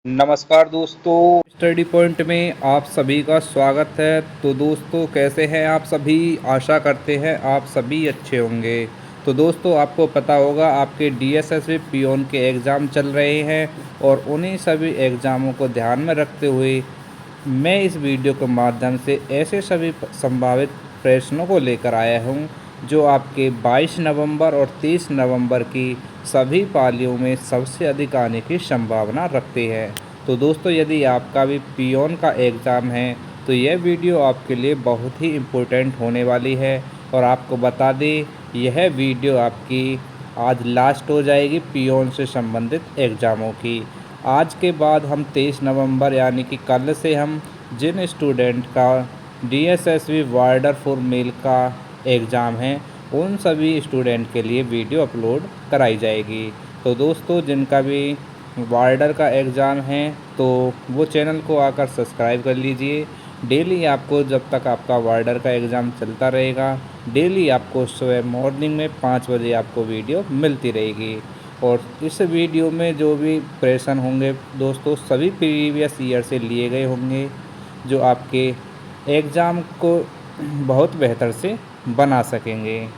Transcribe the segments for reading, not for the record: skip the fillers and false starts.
नमस्कार दोस्तों, study point में आप सभी का स्वागत है। तो दोस्तों, कैसे हैं आप सभी? आशा करते हैं आप सभी अच्छे होंगे। तो दोस्तों, आपको पता होगा आपके डीएसएसबी पियोन के एग्ज़ाम चल रहे हैं और उन्हीं सभी एग्ज़ामों को ध्यान में रखते हुए मैं इस वीडियो के माध्यम से ऐसे सभी संभावित प्रश्नों को लेकर आया हूँ जो आपके 22 नवंबर और 30 नवंबर की सभी पालियों में सबसे अधिक आने की संभावना रखते हैं। तो दोस्तों, यदि आपका भी पियोन का एग्ज़ाम है तो यह वीडियो आपके लिए बहुत ही इम्पोर्टेंट होने वाली है। और आपको बता दें, यह वीडियो आपकी आज लास्ट हो जाएगी पियोन से संबंधित एग्ज़ामों की। आज के बाद हम 23 नवंबर यानी कि कल से हम जिन स्टूडेंट का डीएसएसबी वार्डर फॉर मेल का एग्ज़ाम है उन सभी स्टूडेंट के लिए वीडियो अपलोड कराई जाएगी। तो दोस्तों, जिनका भी वार्डर का एग्ज़ाम है तो वो चैनल को आकर सब्सक्राइब कर लीजिए। डेली आपको, जब तक आपका वार्डर का एग्ज़ाम चलता रहेगा, डेली आपको सुबह मॉर्निंग में 5 बजे आपको वीडियो मिलती रहेगी। और इस वीडियो में जो भी प्रश्न होंगे दोस्तों, सभी प्रीवियस ईयर से लिए गए होंगे जो आपके एग्ज़ाम को बहुत बेहतर से बना सकेंगे।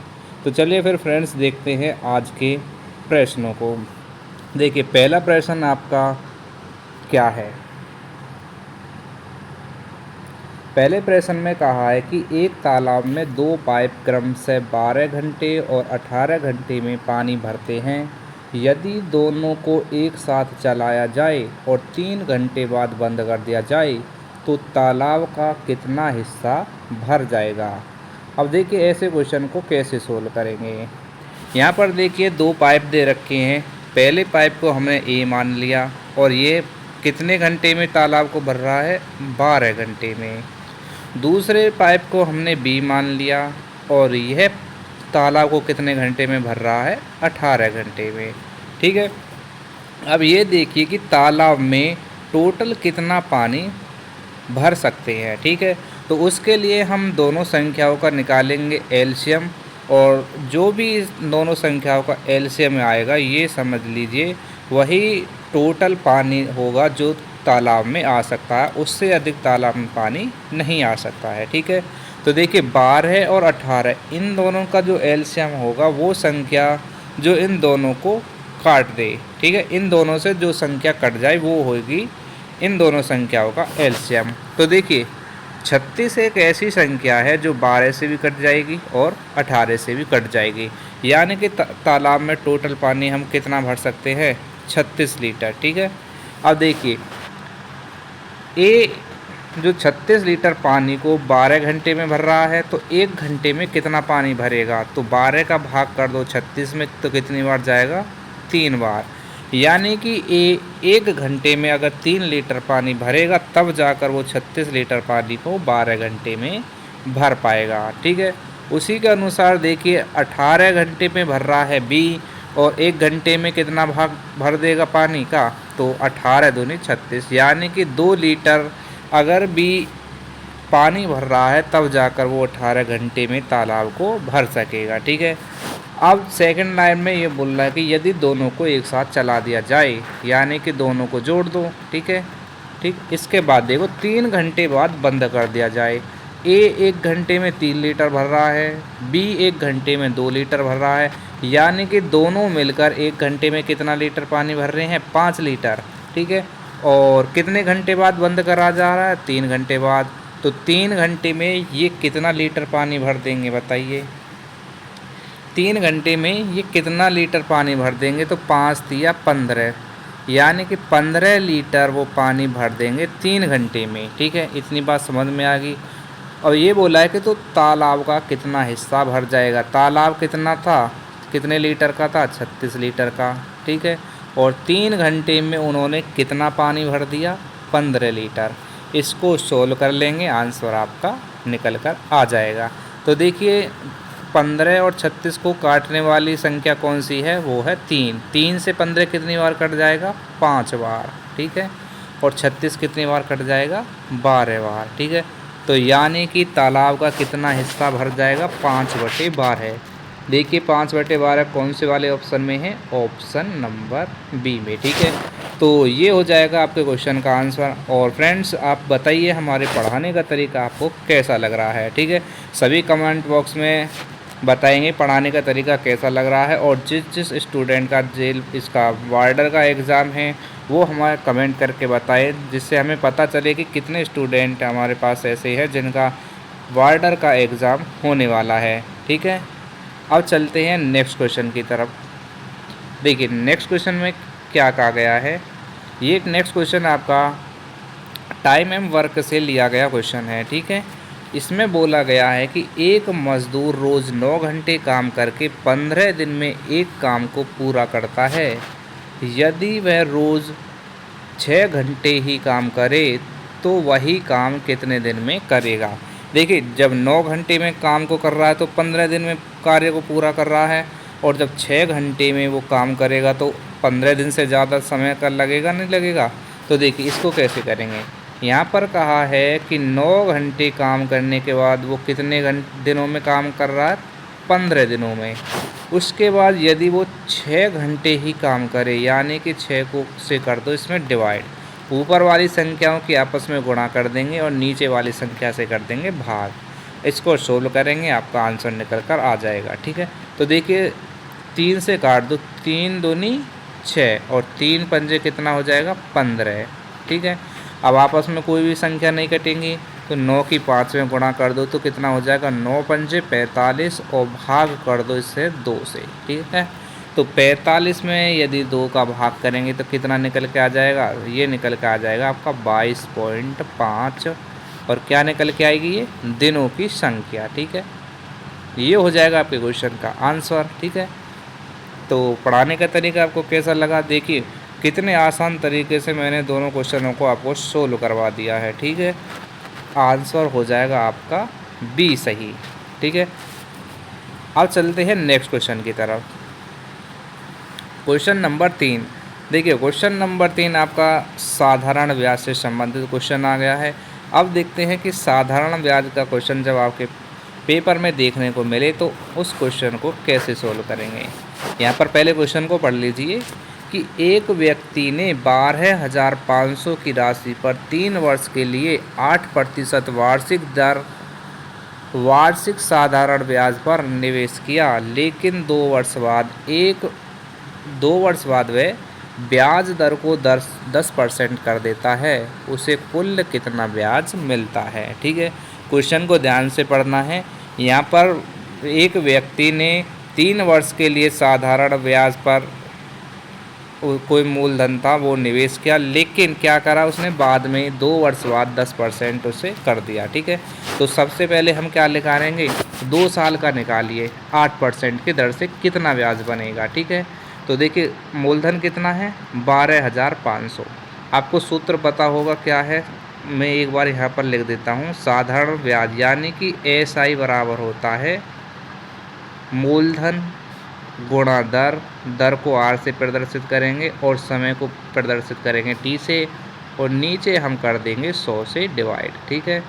तो चलिए फिर फ्रेंड्स, देखते हैं आज के प्रश्नों को। देखिए, पहला प्रश्न आपका क्या है। पहले प्रश्न में कहा है कि एक तालाब में दो पाइप क्रमशः 12 घंटे और 18 घंटे में पानी भरते हैं। यदि दोनों को एक साथ चलाया जाए और 3 घंटे बाद बंद कर दिया जाए तो तालाब का कितना हिस्सा भर जाएगा। अब देखिए, ऐसे क्वेश्चन को कैसे सोल्व करेंगे। यहाँ पर देखिए, दो पाइप दे रखे हैं। पहले पाइप को हमने ए मान लिया और ये कितने घंटे में तालाब को भर रहा है? 12 घंटे में। दूसरे पाइप को हमने बी मान लिया और यह तालाब को कितने घंटे में भर रहा है? 18 घंटे में। ठीक है। अब ये देखिए कि तालाब में टोटल कितना पानी भर सकते हैं। ठीक है, तो उसके लिए हम दोनों संख्याओं का निकालेंगे एलसीएम, और जो भी इस दोनों संख्याओं का एलसीएम आएगा ये समझ लीजिए वही टोटल पानी होगा जो तालाब में आ सकता है। उससे अधिक तालाब में पानी नहीं आ सकता है। ठीक है, तो देखिए 12 और 18 इन दोनों का जो एलसीएम होगा वो संख्या जो इन दोनों को काट दे। ठीक है, इन दोनों से जो संख्या कट जाए वो होगी इन दोनों संख्याओं का एलसीएम। तो देखिए, 36 एक ऐसी संख्या है जो 12 से भी कट जाएगी और 18 से भी कट जाएगी, यानी कि तालाब में टोटल पानी हम कितना भर सकते हैं? 36 लीटर। ठीक है, अब देखिए ए जो 36 लीटर पानी को 12 घंटे में भर रहा है तो 1 घंटे में कितना पानी भरेगा? तो 12 का भाग कर दो 36 में तो कितनी बार जाएगा? 3 बार। यानी कि एक घंटे में अगर 3 लीटर पानी भरेगा तब जाकर वो 36 लीटर पानी को 12 घंटे में भर पाएगा। ठीक है, उसी के अनुसार देखिए 18 घंटे में भर रहा है बी और 1 घंटे में कितना भाग भर देगा पानी का? तो 18 दूनी 36, यानी कि 2 लीटर अगर बी पानी भर रहा है तब जाकर वो 18 घंटे में तालाब को भर सकेगा। ठीक है, अब सेकंड लाइन में ये बोल रहा है कि यदि दोनों को एक साथ चला दिया जाए, यानी कि दोनों को जोड़ दो। ठीक है, ठीक, इसके बाद देखो 3 घंटे बाद बंद कर दिया जाए। ए 1 घंटे में 3 लीटर भर रहा है, बी 1 घंटे में 2 लीटर भर रहा है, यानी कि दोनों मिलकर 1 घंटे में कितना लीटर पानी भर रहे हैं? 5 लीटर। ठीक है, और कितने घंटे बाद बंद करा जा रहा है? 3 घंटे बाद। तो 3 घंटे में ये कितना लीटर पानी भर देंगे बताइए? 3 घंटे में ये कितना लीटर पानी भर देंगे? तो 5 या 15, यानी कि 15 लीटर वो पानी भर देंगे 3 घंटे में। ठीक है, इतनी बात समझ में आ गई। और ये बोला है कि तो तालाब का कितना हिस्सा भर जाएगा। तालाब कितना था, कितने लीटर का था? 36 लीटर का। ठीक है, और 3 घंटे में उन्होंने कितना पानी भर दिया? 15 लीटर। इसको सोल्व कर लेंगे, आंसर आपका निकल कर आ जाएगा। तो देखिए, 15 और 36 को काटने वाली संख्या कौन सी है? वो है 3। 3 से 15 कितनी बार कट जाएगा? 5 बार। ठीक है, और 36 कितनी बार कट जाएगा? 12 बार। ठीक है, तो यानी कि तालाब का कितना हिस्सा भर जाएगा? 5/12। देखिए 5/12 कौन से वाले ऑप्शन में है, ऑप्शन नंबर बी में, ठीक है। तो ये हो जाएगा आपके क्वेश्चन का आंसर। और फ्रेंड्स आप बताइए हमारे पढ़ाने का तरीका आपको कैसा लग रहा है, ठीक है। सभी कमेंट बॉक्स में बताएंगे पढ़ाने का तरीका कैसा लग रहा है। और जिस जिस स्टूडेंट का जेल इसका वार्डर का एग्ज़ाम है वो हमारे कमेंट करके बताए, जिससे हमें पता चले कि कितने स्टूडेंट हमारे पास ऐसे हैं जिनका वार्डर का एग्ज़ाम होने वाला है, ठीक है। अब चलते हैं नेक्स्ट क्वेश्चन की तरफ। देखिए नेक्स्ट क्वेश्चन में क्या कहा गया है। ये नेक्स्ट क्वेश्चन आपका टाइम एंड वर्क से लिया गया क्वेश्चन है, ठीक है। इसमें बोला गया है कि एक मज़दूर रोज़ 9 घंटे काम करके 15 दिन में एक काम को पूरा करता है। यदि वह रोज़ 6 घंटे ही काम करे तो वही काम कितने दिन में करेगा। देखिए जब 9 घंटे में काम को कर रहा है तो 15 दिन में कार्य को पूरा कर रहा है, और जब 6 घंटे में वो काम करेगा तो 15 दिन से ज़्यादा समय का लगेगा नहीं लगेगा। तो देखिए इसको कैसे करेंगे। यहाँ पर कहा है कि 9 घंटे काम करने के बाद वो कितने दिनों में काम कर रहा है, 15 दिनों में। उसके बाद यदि वो 6 घंटे ही काम करे, यानी कि 6 को से कर दो इसमें डिवाइड, ऊपर वाली संख्याओं की आपस में गुणा कर देंगे और नीचे वाली संख्या से कर देंगे भाग। इसको सोल्व करेंगे आपका आंसर निकल कर आ जाएगा, ठीक है। तो देखिए 3 से काट दो, 3 दूनी 6 और 3 पंजे कितना हो जाएगा, 15, ठीक है। अब आपस में कोई भी संख्या नहीं कटेंगी तो 9 की 5 में गुणा कर दो तो कितना हो जाएगा, 9 पंजे 45 और भाग कर दो इससे 2 से, ठीक है। तो 45 में यदि 2 का भाग करेंगे तो कितना निकल के आ जाएगा, ये निकल के आ जाएगा आपका 22.5। और क्या निकल के आएगी, ये दिनों की संख्या, ठीक है। ये हो जाएगा आपके क्वेश्चन का आंसर, ठीक है। तो पढ़ाने का तरीका आपको कैसा लगा, देखिए कितने आसान तरीके से मैंने दोनों क्वेश्चनों को आपको सोल्व करवा दिया है, ठीक है। आंसर हो जाएगा आपका बी सही, ठीक है। अब चलते हैं नेक्स्ट क्वेश्चन की तरफ। Question number 3। देखिए क्वेश्चन नंबर 3 आपका साधारण ब्याज से संबंधित क्वेश्चन आ गया है। अब देखते हैं कि साधारण ब्याज का क्वेश्चन जब आपके पेपर में देखने को मिले तो उस क्वेश्चन को कैसे सोल्व करेंगे। यहाँ पर पहले क्वेश्चन को पढ़ लीजिए कि एक व्यक्ति ने 12,500 की राशि पर 3 वर्ष के लिए 8% वार्षिक साधारण ब्याज पर निवेश किया, लेकिन 2 वर्ष बाद वह ब्याज दर को 10% कर देता है, उसे कुल कितना ब्याज मिलता है, ठीक है। क्वेश्चन को ध्यान से पढ़ना है। यहाँ पर एक व्यक्ति ने 3 वर्ष के लिए साधारण ब्याज पर कोई मूलधन था वो निवेश किया, लेकिन क्या करा उसने, बाद में 2 वर्ष बाद 10% उसे कर दिया, ठीक है। तो सबसे पहले हम क्या निकालेंगे, 2 साल का निकालिए, 8% की दर से कितना ब्याज बनेगा, ठीक है। तो देखिए मूलधन कितना है, 12,500। आपको सूत्र पता होगा क्या है, मैं एक बार यहाँ पर लिख देता हूँ। साधारण ब्याज यानी कि SI बराबर होता है मूलधन गुणा दर, दर को R से प्रदर्शित करेंगे और समय को प्रदर्शित करेंगे T से, और नीचे हम कर देंगे 100 से डिवाइड, ठीक है।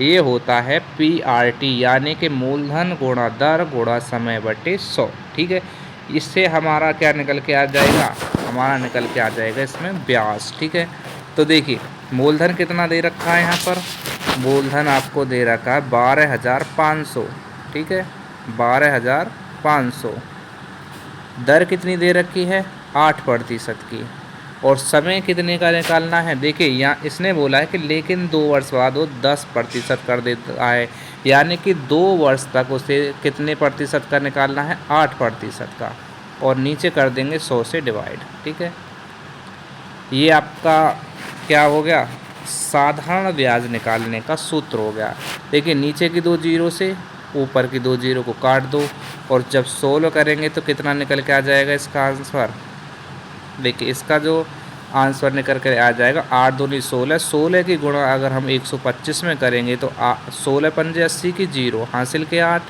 ये होता है PRT यानी कि मूलधन गुणा दर गुणा समय बटे 100, ठीक है। इससे हमारा क्या निकल के आ जाएगा, हमारा निकल के आ जाएगा इसमें ब्याज, ठीक है। तो देखिए मूलधन कितना दे रखा है, यहाँ पर मूलधन आपको दे रखा है 12,500, ठीक है, 12,500। दर कितनी दे रखी है, 8% की, और समय कितने का निकालना है। देखिए यहाँ इसने बोला है कि लेकिन 2 वर्ष बाद वो 10% कर देता है, यानी कि 2 वर्ष तक उसे कितने प्रतिशत का निकालना है, 8% का, और नीचे कर देंगे 100 से डिवाइड, ठीक है। ये आपका क्या हो गया, साधारण ब्याज निकालने का सूत्र हो गया। देखिए नीचे की 2 जीरो से ऊपर की 2 जीरो को काट दो, और जब सोल्व करेंगे तो कितना निकल के आ जाएगा इसका आंसर। देखिए इसका जो आंसर निकल कर आ जाएगा 8 दूनी 16, 16 की गुणा अगर हम 125 में करेंगे तो 16 पंजे 80 की 0 हासिल के 8,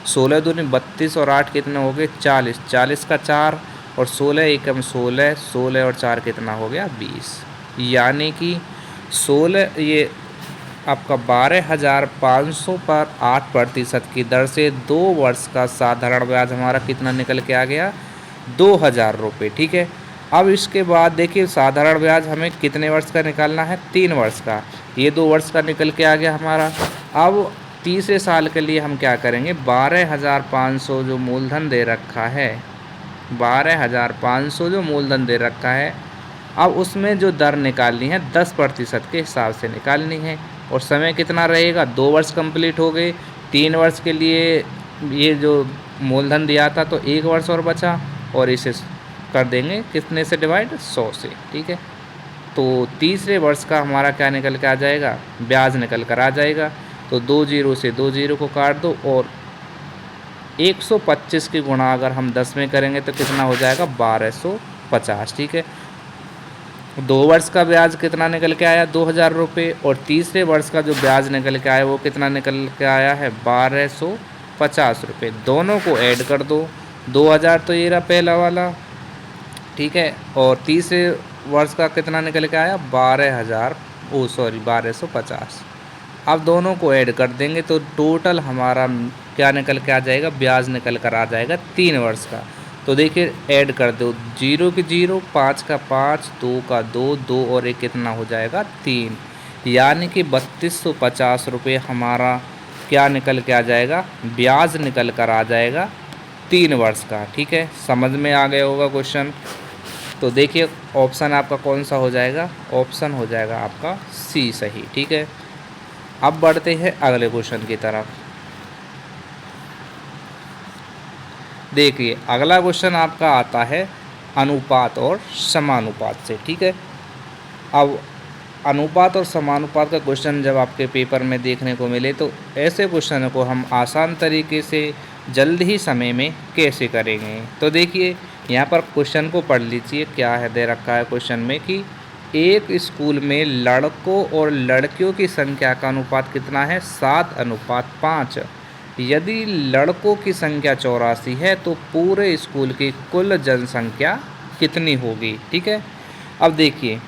16 दूनी 32 और 8 कितने हो गए 40, 40 का 4 और 16 एकम 16, 16 और 4 कितना हो गया 20, यानी कि 16 ये आपका 12,500 पर 8% की दर से 2 वर्ष का साधारण ब्याज हमारा कितना निकल के आ गया, 2,000 रुपये। ठीक है, अब इसके बाद देखिए साधारण ब्याज हमें कितने वर्ष का निकालना है, 3 वर्ष का। ये 2 वर्ष का निकल के आ गया हमारा। अब तीसरे साल के लिए हम क्या करेंगे, 12,500 जो मूलधन दे रखा है, 12,500 जो मूलधन दे रखा है, अब उसमें जो दर निकालनी है 10% के हिसाब से निकालनी है। और समय कितना रहेगा, 2 वर्ष कंप्लीट हो गए। 3 वर्ष के लिए ये जो मूलधन दिया था तो 1 वर्ष और बचा, और इसे कर देंगे कितने से डिवाइड, 100 से। ठीक है, तो तीसरे वर्ष का हमारा क्या निकल के आ जाएगा, ब्याज निकल कर आ जाएगा। तो 2 जीरो से 2 जीरो को काट दो, और 125 की गुणा अगर हम 10 में करेंगे तो कितना हो जाएगा, 1250। ठीक है, 2 वर्ष का ब्याज कितना निकल के आया, 2,000 रुपये, और तीसरे वर्ष का जो ब्याज निकल के आया वो कितना निकल के आया है, 1250 रुपये। दोनों को ऐड कर दो, 2,000 तो ये रहा पहला वाला, ठीक है, और तीसरे वर्ष का कितना निकल के आया, 1250। अब दोनों को ऐड कर देंगे तो टोटल हमारा क्या निकल के आ जाएगा, ब्याज निकल कर आ जाएगा 3 वर्ष का। तो देखिए ऐड कर दो, 0 की 0, 5 का 5, 2 का 2, 2 और 1 कितना हो जाएगा, 3, यानी कि 3250 रुपये हमारा क्या निकल के आ जाएगा, ब्याज निकल कर आ जाएगा 3 वर्ष का। ठीक है, समझ में आ गया होगा क्वेश्चन। तो देखिए ऑप्शन आपका कौन सा हो जाएगा, ऑप्शन हो जाएगा आपका सी सही। ठीक है, अब बढ़ते हैं अगले क्वेश्चन की तरफ। देखिए अगला क्वेश्चन आपका आता है अनुपात और समानुपात से। ठीक है, अब अनुपात और समानुपात का क्वेश्चन जब आपके पेपर में देखने को मिले तो ऐसे क्वेश्चन को हम आसान तरीके से जल्द ही समय में कैसे करेंगे। तो देखिए यहाँ पर क्वेश्चन को पढ़ लीजिए, क्या है दे रखा है क्वेश्चन में कि एक स्कूल में लड़कों और लड़कियों की संख्या का अनुपात कितना है, 7:5। यदि लड़कों की संख्या 84 है तो पूरे स्कूल की कुल जनसंख्या कितनी होगी। ठीक है, अब देखिए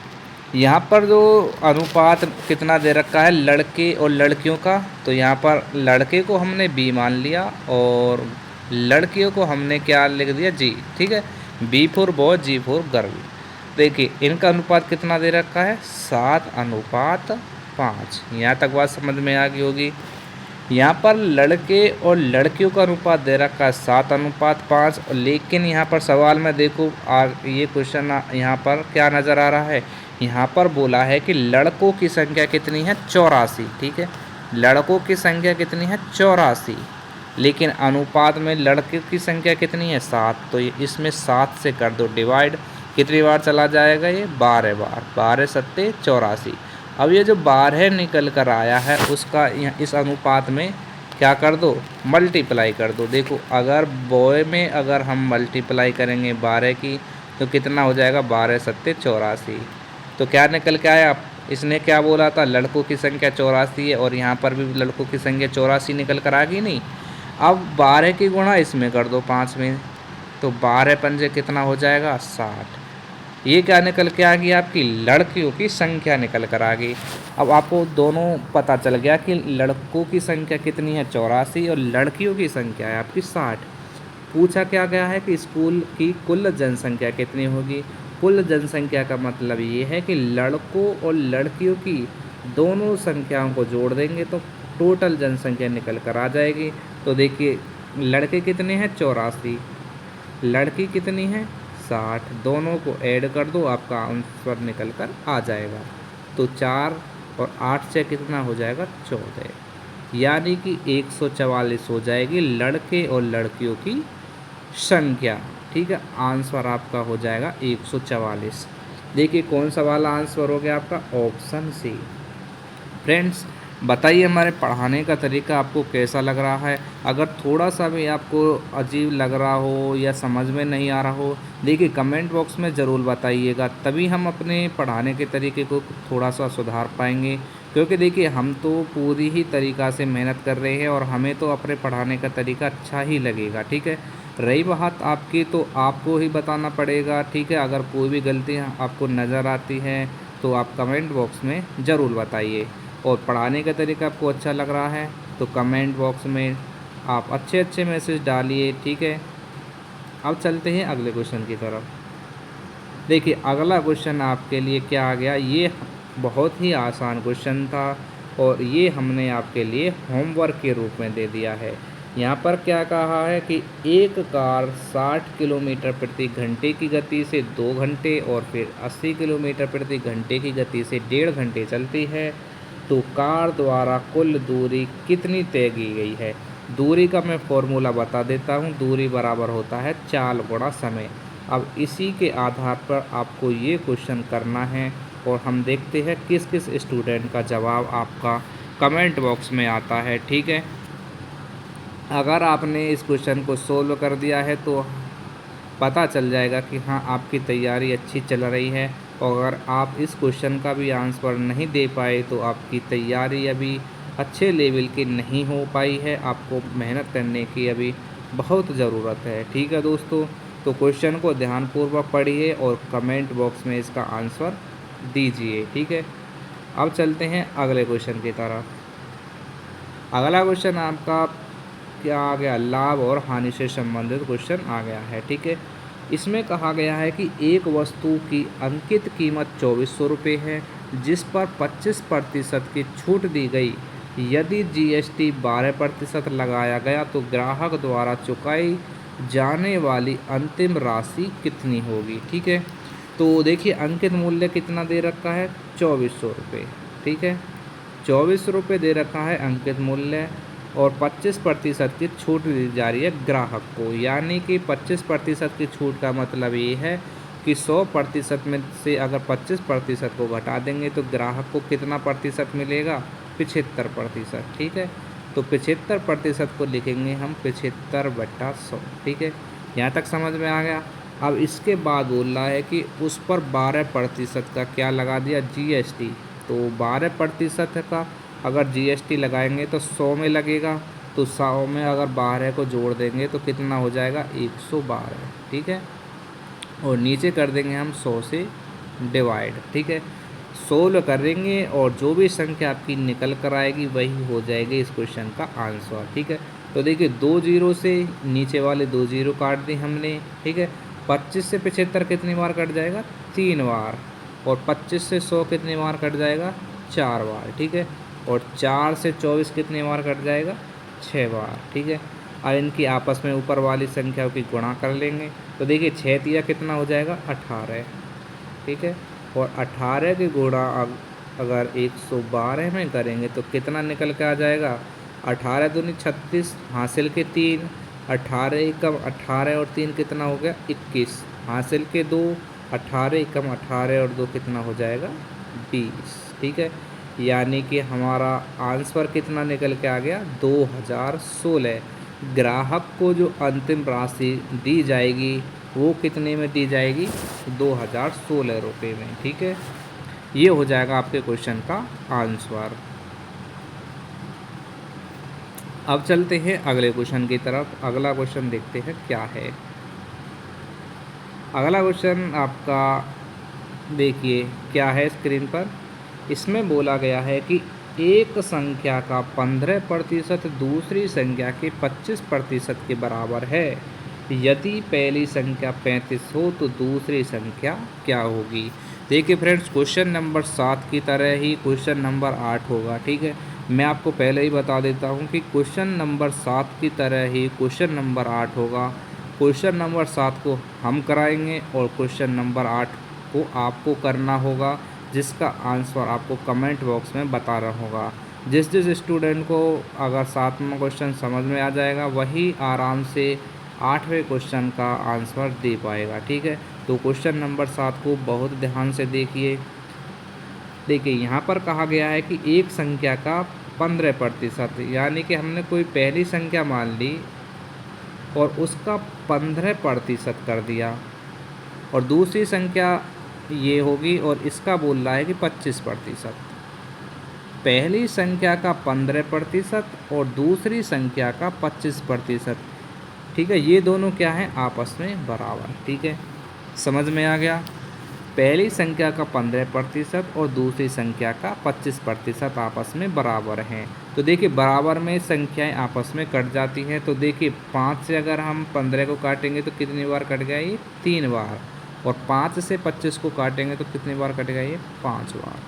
यहाँ पर जो अनुपात कितना दे रखा है लड़के और लड़कियों का, तो यहाँ पर लड़के को हमने बी मान लिया और लड़कियों को हमने क्या लिख दिया, जी। ठीक है, B for boy, G for girl. देखिए इनका अनुपात कितना दे रखा है, 7:5। यहाँ तक बात समझ में आ गई होगी। यहाँ पर लड़के और लड़कियों का अनुपात दे रखा है 7:5, लेकिन यहाँ पर सवाल में देखो ये क्वेश्चन यहाँ पर क्या नज़र आ रहा है, यहाँ पर बोला है कि लड़कों की संख्या कितनी है, 84। ठीक है, लड़कों की संख्या कितनी है, 84, लेकिन अनुपात में लड़के की संख्या कितनी है, 7। तो ये इसमें 7 से कर दो डिवाइड, कितनी बार चला जाएगा ये, 12 बार, 12 सत्ते 84। अब ये जो 12 निकल कर आया है उसका इस अनुपात में क्या कर दो, मल्टीप्लाई कर दो। देखो अगर बॉय में अगर हम मल्टीप्लाई करेंगे 12 की तो कितना हो जाएगा, 12 सत्ते 84। तो क्या निकल के आया, इसने क्या बोला था, लड़कों की संख्या 84 है और यहाँ पर भी लड़कों की संख्या 84 निकल कर आ गई नहीं। अब 12 की गुणा इसमें कर दो 5 में, तो 12 पंजे कितना हो जाएगा, 60। ये क्या निकल के आ गई, आपकी लड़कियों की संख्या निकल कर आ गई। अब आपको दोनों पता चल गया कि लड़कों की संख्या कितनी है, 84, और लड़कियों की संख्या है आपकी 60। पूछा क्या गया है कि स्कूल की कुल जनसंख्या कितनी होगी। कुल जनसंख्या का मतलब ये है कि लड़कों और लड़कियों की दोनों संख्याओं को जोड़ देंगे तो टोटल जनसंख्या निकल कर आ जाएगी। तो देखिए लड़के कितने हैं, 84, लड़की कितनी है, 60, दोनों को ऐड कर दो, आपका आंसर निकल कर आ जाएगा। तो 4 और 8 से कितना हो जाएगा, 14, यानी कि 144 हो जाएगी लड़के और लड़कियों की संख्या। ठीक है, आंसर आपका हो जाएगा 144। देखिए कौन सा वाला आंसर हो गया आपका, ऑप्शन सी। फ्रेंड्स बताइए हमारे पढ़ाने का तरीका आपको कैसा लग रहा है। अगर थोड़ा सा भी आपको अजीब लग रहा हो या समझ में नहीं आ रहा हो, देखिए कमेंट बॉक्स में ज़रूर बताइएगा, तभी हम अपने पढ़ाने के तरीके को थोड़ा सा सुधार पाएंगे। क्योंकि देखिए हम तो पूरी ही तरीक़ा से मेहनत कर रहे हैं और हमें तो अपने पढ़ाने का तरीका अच्छा ही लगेगा। ठीक है, रही बात आपकी तो आपको ही बताना पड़ेगा। ठीक है, अगर कोई भी गलतियाँ आपको नज़र आती हैं तो आप कमेंट बॉक्स में ज़रूर बताइए। और पढ़ाने का तरीका आपको अच्छा लग रहा है तो कमेंट बॉक्स में आप अच्छे अच्छे मैसेज डालिए, ठीक है। अब चलते हैं अगले क्वेश्चन की तरफ। देखिए अगला क्वेश्चन आपके लिए क्या आ गया, ये बहुत ही आसान क्वेश्चन था और ये हमने आपके लिए होमवर्क के रूप में दे दिया है। यहाँ पर क्या कहा है कि एक कार 60 किलोमीटर प्रति घंटे की गति से 2 घंटे और फिर 80 किलोमीटर प्रति घंटे की गति से 1.5 घंटे चलती है, तो कार द्वारा कुल दूरी कितनी तय की गई है। दूरी का मैं फॉर्मूला बता देता हूँ, दूरी बराबर होता है चाल गुणा समय। अब इसी के आधार पर आपको ये क्वेश्चन करना है और हम देखते हैं किस किस स्टूडेंट का जवाब आपका कमेंट बॉक्स में आता है, ठीक है। अगर आपने इस क्वेश्चन को सोल्व कर दिया है तो पता चल जाएगा कि हाँ आपकी तैयारी अच्छी चल रही है, और अगर आप इस क्वेश्चन का भी आंसर नहीं दे पाए तो आपकी तैयारी अभी अच्छे लेवल की नहीं हो पाई है, आपको मेहनत करने की अभी बहुत ज़रूरत है, ठीक है दोस्तों। तो क्वेश्चन को ध्यानपूर्वक पढ़िए और कमेंट बॉक्स में इसका आंसर दीजिए, ठीक है। अब चलते हैं अगले क्वेश्चन की तरफ। अगला क्वेश्चन आपका क्या आ गया, लाभ और हानि से संबंधित क्वेश्चन आ गया है, ठीक है। इसमें कहा गया है कि एक वस्तु की अंकित कीमत 2400 रुपये है जिस पर 25% की छूट दी गई। यदि जीएसटी 12% लगाया गया तो ग्राहक द्वारा चुकाई जाने वाली अंतिम राशि कितनी होगी, ठीक है। तो देखिए अंकित मूल्य कितना दे रखा है, 2400 रुपये, ठीक है। 2400 रुपये दे रखा है अंकित मूल्य और 25% की छूट दी जा रही है ग्राहक को, यानी कि 25% की छूट का मतलब ये है कि 100% में से अगर 25% को घटा देंगे तो ग्राहक को कितना प्रतिशत मिलेगा, 75%, ठीक है। तो 75% को लिखेंगे हम 75/100, ठीक है। यहाँ तक समझ में आ गया। अब इसके बाद बोल रहा है कि उस पर 12% का क्या लगा दिया, जीएसटी। तो 12% का अगर जीएसटी लगाएंगे तो 100 में लगेगा, तो 100 में अगर 12 को जोड़ देंगे तो कितना हो जाएगा, 112, ठीक है। और नीचे कर देंगे हम 100 से डिवाइड, ठीक है। सोल्व करेंगे और जो भी संख्या आपकी निकल कर आएगी वही हो जाएगी इस क्वेश्चन का आंसर, ठीक है। तो देखिए 2 जीरो से नीचे वाले 2 जीरो काट दी हमने, ठीक है। 25 से 75 कितनी बार कट जाएगा, 3 बार। और 25 से 100 कितनी बार कट जाएगा, 4 बार, ठीक है। और 4 से 24 कितनी बार कट जाएगा, 6 बार, ठीक है। और इनकी आपस में ऊपर वाली संख्याओं की गुणा कर लेंगे तो देखिए 6 तिया कितना हो जाएगा, 18, ठीक है। और 18 की गुणा अगर 112 में करेंगे तो कितना निकल के आ जाएगा, 18 दूनी 36, हासिल के 3, 18 एकम 18 और 3 कितना हो गया, 21, हासिल के 2, 18 एकम 18 और 2 कितना हो जाएगा, 20, ठीक है। यानी कि हमारा आंसर कितना निकल के आ गया, 2016। ग्राहक को जो अंतिम राशि दी जाएगी वो कितने में दी जाएगी, 2016 रुपये में, ठीक है। ये हो जाएगा आपके क्वेश्चन का आंसर। अब चलते हैं अगले क्वेश्चन की तरफ। अगला क्वेश्चन देखते हैं क्या है। अगला क्वेश्चन आपका देखिए क्या है स्क्रीन पर। इसमें बोला गया है कि एक संख्या का 15% दूसरी संख्या के 25% के बराबर है। यदि पहली संख्या 35 हो तो दूसरी संख्या क्या होगी। देखिए फ्रेंड्स क्वेश्चन नंबर 7 की तरह ही क्वेश्चन नंबर 8 होगा, ठीक है। मैं आपको पहले ही बता देता हूँ कि क्वेश्चन नंबर 7 की तरह ही क्वेश्चन नंबर 8 होगा। क्वेश्चन नंबर 7 को हम कराएंगे और क्वेश्चन नंबर 8 को आपको करना होगा, जिसका आंसर आपको कमेंट बॉक्स में बता रहा होगा। जिस जिस स्टूडेंट को अगर 7वां क्वेश्चन समझ में आ जाएगा वही आराम से 8वें क्वेश्चन का आंसर दे पाएगा, ठीक है। तो क्वेश्चन नंबर 7 को बहुत ध्यान से देखिए। देखिए यहाँ पर कहा गया है कि एक संख्या का 15%, यानी कि हमने कोई पहली संख्या मान ली और उसका 15% कर दिया, और दूसरी संख्या ये होगी और इसका बोल रहा है कि 25%। पहली संख्या का 15% और दूसरी संख्या का 25%, ठीक है। ये दोनों क्या हैं, आपस में बराबर, ठीक है। समझ में आ गया। पहली संख्या का 15% और दूसरी संख्या का 25% आपस में बराबर हैं। तो देखिए बराबर में संख्याएं आपस में कट जाती हैं। तो देखिए 5 से अगर हम 15 को काटेंगे तो कितनी बार कट गया ये? 3 बार। और 5 से 25 को काटेंगे तो कितनी बार कटेगा ये? 5 बार।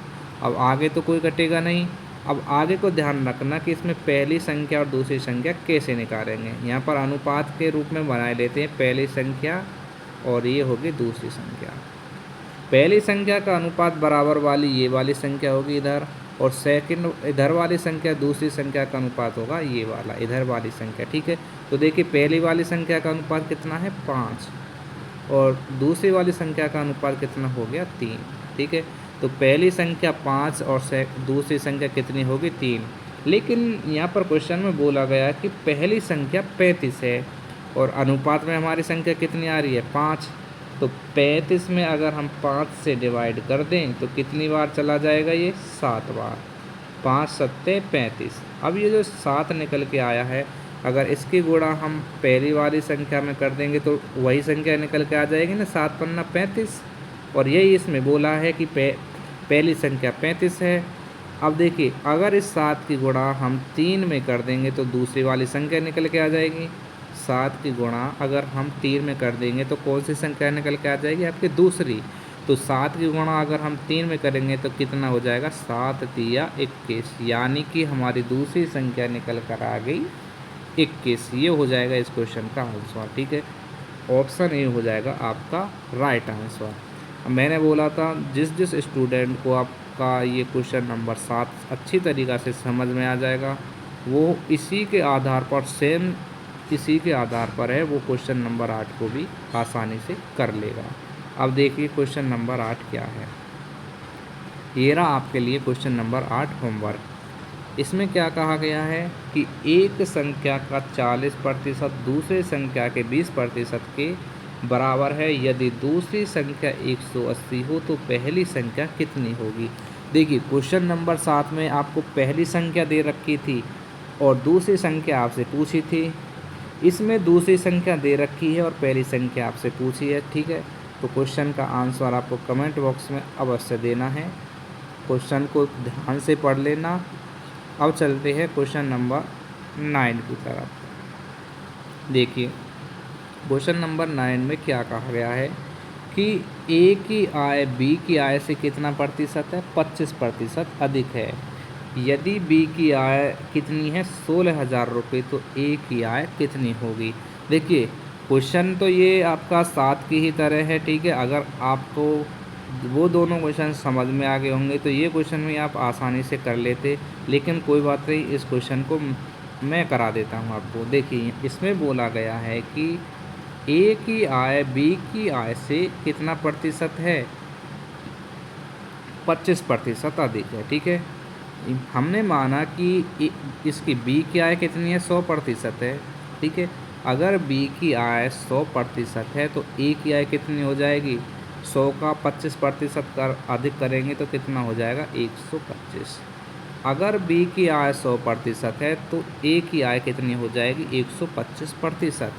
अब आगे तो कोई कटेगा नहीं। अब आगे को ध्यान रखना कि इसमें पहली संख्या और दूसरी संख्या कैसे निकालेंगे। यहाँ पर अनुपात के रूप में बनाए लेते हैं पहली संख्या और ये होगी दूसरी संख्या। पहली संख्या का अनुपात बराबर वाली ये वाली संख्या होगी इधर, और सेकंड इधर वाली संख्या दूसरी संख्या का अनुपात होगा ये वाला इधर वाली संख्या। ठीक है, तो देखिए पहली वाली संख्या का अनुपात कितना है? 5, और दूसरी वाली संख्या का अनुपात कितना हो गया? 3। ठीक है, तो पहली संख्या 5 और दूसरी संख्या कितनी होगी? 3। लेकिन यहाँ पर क्वेश्चन में बोला गया कि पहली संख्या 35 है और अनुपात में हमारी संख्या कितनी आ रही है? 5। तो 35 में अगर हम 5 से डिवाइड कर दें तो कितनी बार चला जाएगा ये? 7 बार। 5 सत्ते 35। अब ये जो 7 निकल के आया है, अगर इसकी गुणा हम पहली वाली संख्या में कर देंगे तो वही संख्या निकल के आ जाएगी ना, 7 पन्ना 35। और यही इसमें बोला है कि पहली संख्या 35 है। अब देखिए अगर इस 7 की गुणा हम 3 में कर देंगे तो दूसरी वाली संख्या निकल के आ जाएगी। 7 की गुणा अगर हम 3 में कर देंगे तो कौन सी संख्या निकल के आ जाएगी? आपकी दूसरी। तो 7 की गुणा अगर हम 3 में करेंगे तो कितना हो जाएगा? 7 तिया 21, यानी कि हमारी दूसरी संख्या निकल कर आ गई 21। ये हो जाएगा इस क्वेश्चन का आंसर। ठीक है, ऑप्शन ए हो जाएगा आपका राइट आंसर। मैंने बोला था जिस जिस स्टूडेंट को आपका ये क्वेश्चन नंबर 7 अच्छी तरीक़ा से समझ में आ जाएगा वो इसी के आधार पर इसी के आधार पर है वो क्वेश्चन नंबर 8 को भी आसानी से कर लेगा। अब देखिए क्वेश्चन नंबर 8 क्या है। ये रहा आपके लिए क्वेश्चन नंबर 8 होमवर्क। इसमें क्या कहा गया है कि एक संख्या का 40% दूसरे संख्या के 20% के बराबर है। यदि दूसरी संख्या 180 हो तो पहली संख्या कितनी होगी? देखिए क्वेश्चन नंबर 7 में आपको पहली संख्या दे रखी थी और दूसरी संख्या आपसे पूछी थी। इसमें दूसरी संख्या दे रखी है और पहली संख्या आपसे पूछी है। ठीक है, तो क्वेश्चन का आंसर आपको कमेंट बॉक्स में अवश्य देना है। क्वेश्चन को ध्यान से पढ़ लेना। अब चलते हैं क्वेश्चन नंबर 9 की तरफ। देखिए क्वेश्चन नंबर 9 में क्या कहा गया है कि ए की आय बी की आय से कितना प्रतिशत है? 25% अधिक है। यदि बी की आय कितनी है? 16,000 रुपये, तो ए की आय कितनी होगी? देखिए क्वेश्चन तो ये आपका 7 की ही तरह है। ठीक है, अगर आपको वो दोनों क्वेश्चन समझ में आ गए होंगे तो ये क्वेश्चन भी आप आसानी से कर लेते, लेकिन कोई बात नहीं, इस क्वेश्चन को मैं करा देता हूँ आपको। देखिए इसमें बोला गया है कि ए की आय बी की आय से कितना प्रतिशत है? 25% अधिक है। ठीक है, हमने माना कि इसकी बी की आय कितनी है? 100% है। ठीक है, अगर बी की आय 100% है तो ए की आय कितनी हो जाएगी? 100 का 25% कर अधिक करेंगे तो कितना हो जाएगा? 125। अगर बी की आय 100% है तो ए की आय कितनी हो जाएगी? 125%।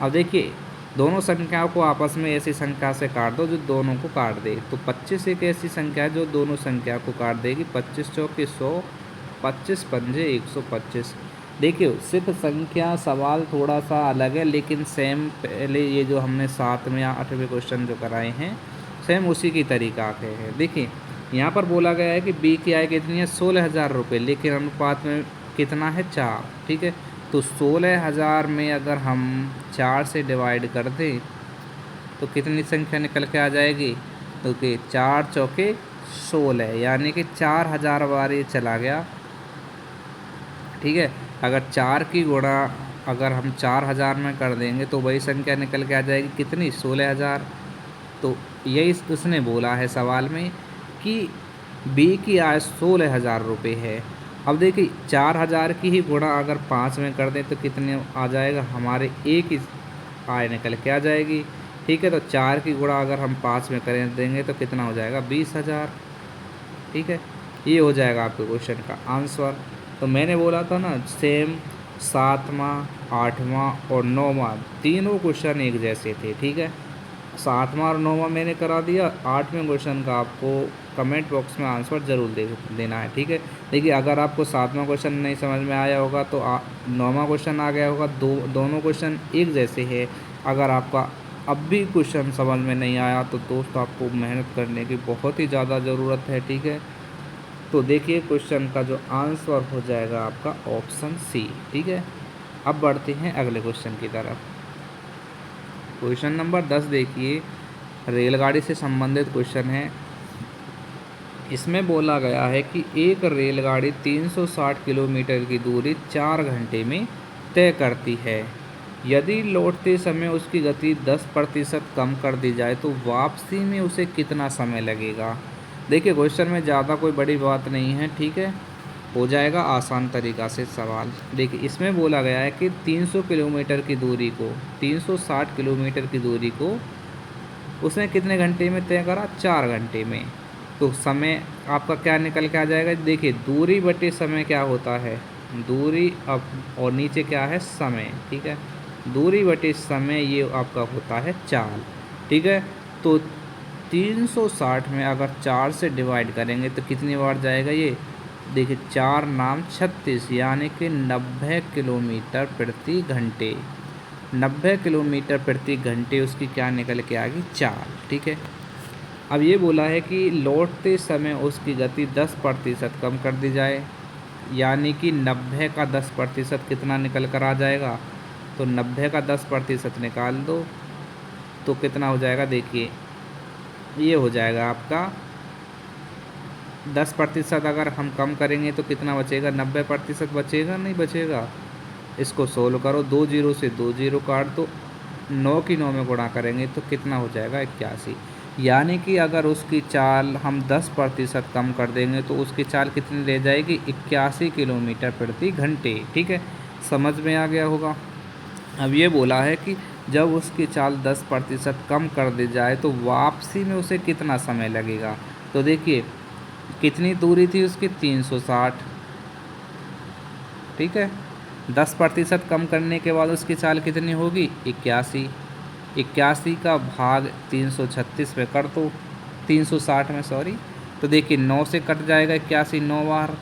अब देखिए दोनों संख्याओं को आपस में ऐसी संख्या से काट दो जो दोनों को काट दे। तो 25 एक ऐसी संख्या है जो दोनों संख्या को काट देगी। 25 चौके 100, 25 पंजे 125। देखिए सिर्फ संख्या सवाल थोड़ा सा अलग है, लेकिन सेम पहले ये जो हमने 7वें या 8वें क्वेश्चन जो कराए हैं सेम उसी की तरीका के हैं। देखिए यहाँ पर बोला गया है कि बी की आय कितनी है? 16,000 रुपये, लेकिन अनुपात में कितना है? 4। ठीक है, तो 16,000 में अगर हम 4 से डिवाइड कर दें तो कितनी संख्या निकल के आ जाएगी? तो कि 4 चौके 16, यानी कि 4,000 बार ये चला गया। ठीक है, अगर 4 की गुणा अगर हम 4,000 में कर देंगे तो वही संख्या निकल के आ जाएगी कितनी? 16,000। तो यही उसने बोला है सवाल में कि बी की आय 16,000 रुपये है। अब देखिए 4,000 की ही गुणा अगर 5 में कर दें तो कितने आ जाएगा? हमारे ए की आय निकल के आ जाएगी। ठीक है, तो 4 की गुणा अगर हम 5 में करें देंगे तो कितना हो जाएगा? 20,000। ठीक है, ये हो जाएगा आपके क्वेश्चन का आंसर। तो मैंने बोला था ना सेम 7वां, 8वां और 9वां तीनों क्वेश्चन एक जैसे थे। ठीक है, 7वां और 9वां मैंने करा दिया। 8वें क्वेश्चन का आपको कमेंट बॉक्स में आंसर ज़रूर देना है, ठीक है। देखिए अगर आपको 7वां क्वेश्चन नहीं समझ में आया होगा तो 9वां क्वेश्चन आ गया होगा। दोनों क्वेश्चन एक जैसे है। अगर आपका अब भी क्वेश्चन समझ में नहीं आया तो दोस्त आपको मेहनत करने की बहुत ही ज़्यादा ज़रूरत है, ठीक है। तो देखिए क्वेश्चन का जो आंसर हो जाएगा आपका ऑप्शन सी, ठीक है। अब बढ़ते हैं अगले क्वेश्चन की तरफ। क्वेश्चन नंबर 10 देखिए, रेलगाड़ी से संबंधित क्वेश्चन है। इसमें बोला गया है कि एक रेलगाड़ी 360 किलोमीटर की दूरी 4 घंटे में तय करती है। यदि लौटते समय उसकी गति 10% कम कर दी जाए तो वापसी में उसे कितना समय लगेगा। देखिए क्वेश्चन में ज़्यादा कोई बड़ी बात नहीं है, ठीक है। हो जाएगा आसान तरीक़ा से सवाल। देखिए इसमें बोला गया है कि 300 किलोमीटर की दूरी को 360 किलोमीटर की दूरी को उसने कितने घंटे में तय करा, 4 घंटे में। तो समय आपका क्या निकल के आ जाएगा। देखिए दूरी बटे समय क्या होता है, दूरी अब और नीचे क्या है, समय, ठीक है। दूरी बटे समय ये आपका होता है 4, ठीक है। तो 360 में अगर 4 से डिवाइड करेंगे तो कितनी बार जाएगा ये। देखिए 4 नाम 36 यानी कि 90 किलोमीटर प्रति घंटे। 90 किलोमीटर प्रति घंटे उसकी क्या निकल के आ गई, 4, ठीक है। अब ये बोला है कि लौटते समय उसकी गति 10% कम कर दी जाए, यानी कि 90 का 10% कितना निकल कर आ जाएगा। तो 90 का 10% निकाल दो तो कितना हो जाएगा। देखिए ये हो जाएगा आपका 10% अगर हम कम करेंगे तो कितना बचेगा, 90% बचेगा, नहीं बचेगा। इसको सोल्व करो, 2 जीरो से 2 जीरो काट दो, 9 की 9 में गुणा करेंगे तो कितना हो जाएगा, 81। यानी कि अगर उसकी चाल हम 10% कम कर देंगे तो उसकी चाल कितनी रह जाएगी, 81 किलोमीटर प्रति घंटे, ठीक है। समझ में आ गया होगा। अब ये बोला है कि जब उसकी चाल 10% कम कर दी जाए तो वापसी में उसे कितना समय लगेगा। तो देखिए कितनी दूरी थी उसकी, 360, ठीक है। 10% कम करने के बाद उसकी चाल कितनी होगी, 81। 81 का भाग 336 में कर दो, 360 में सॉरी। तो देखिए 9 से कट जाएगा 81 9 बार,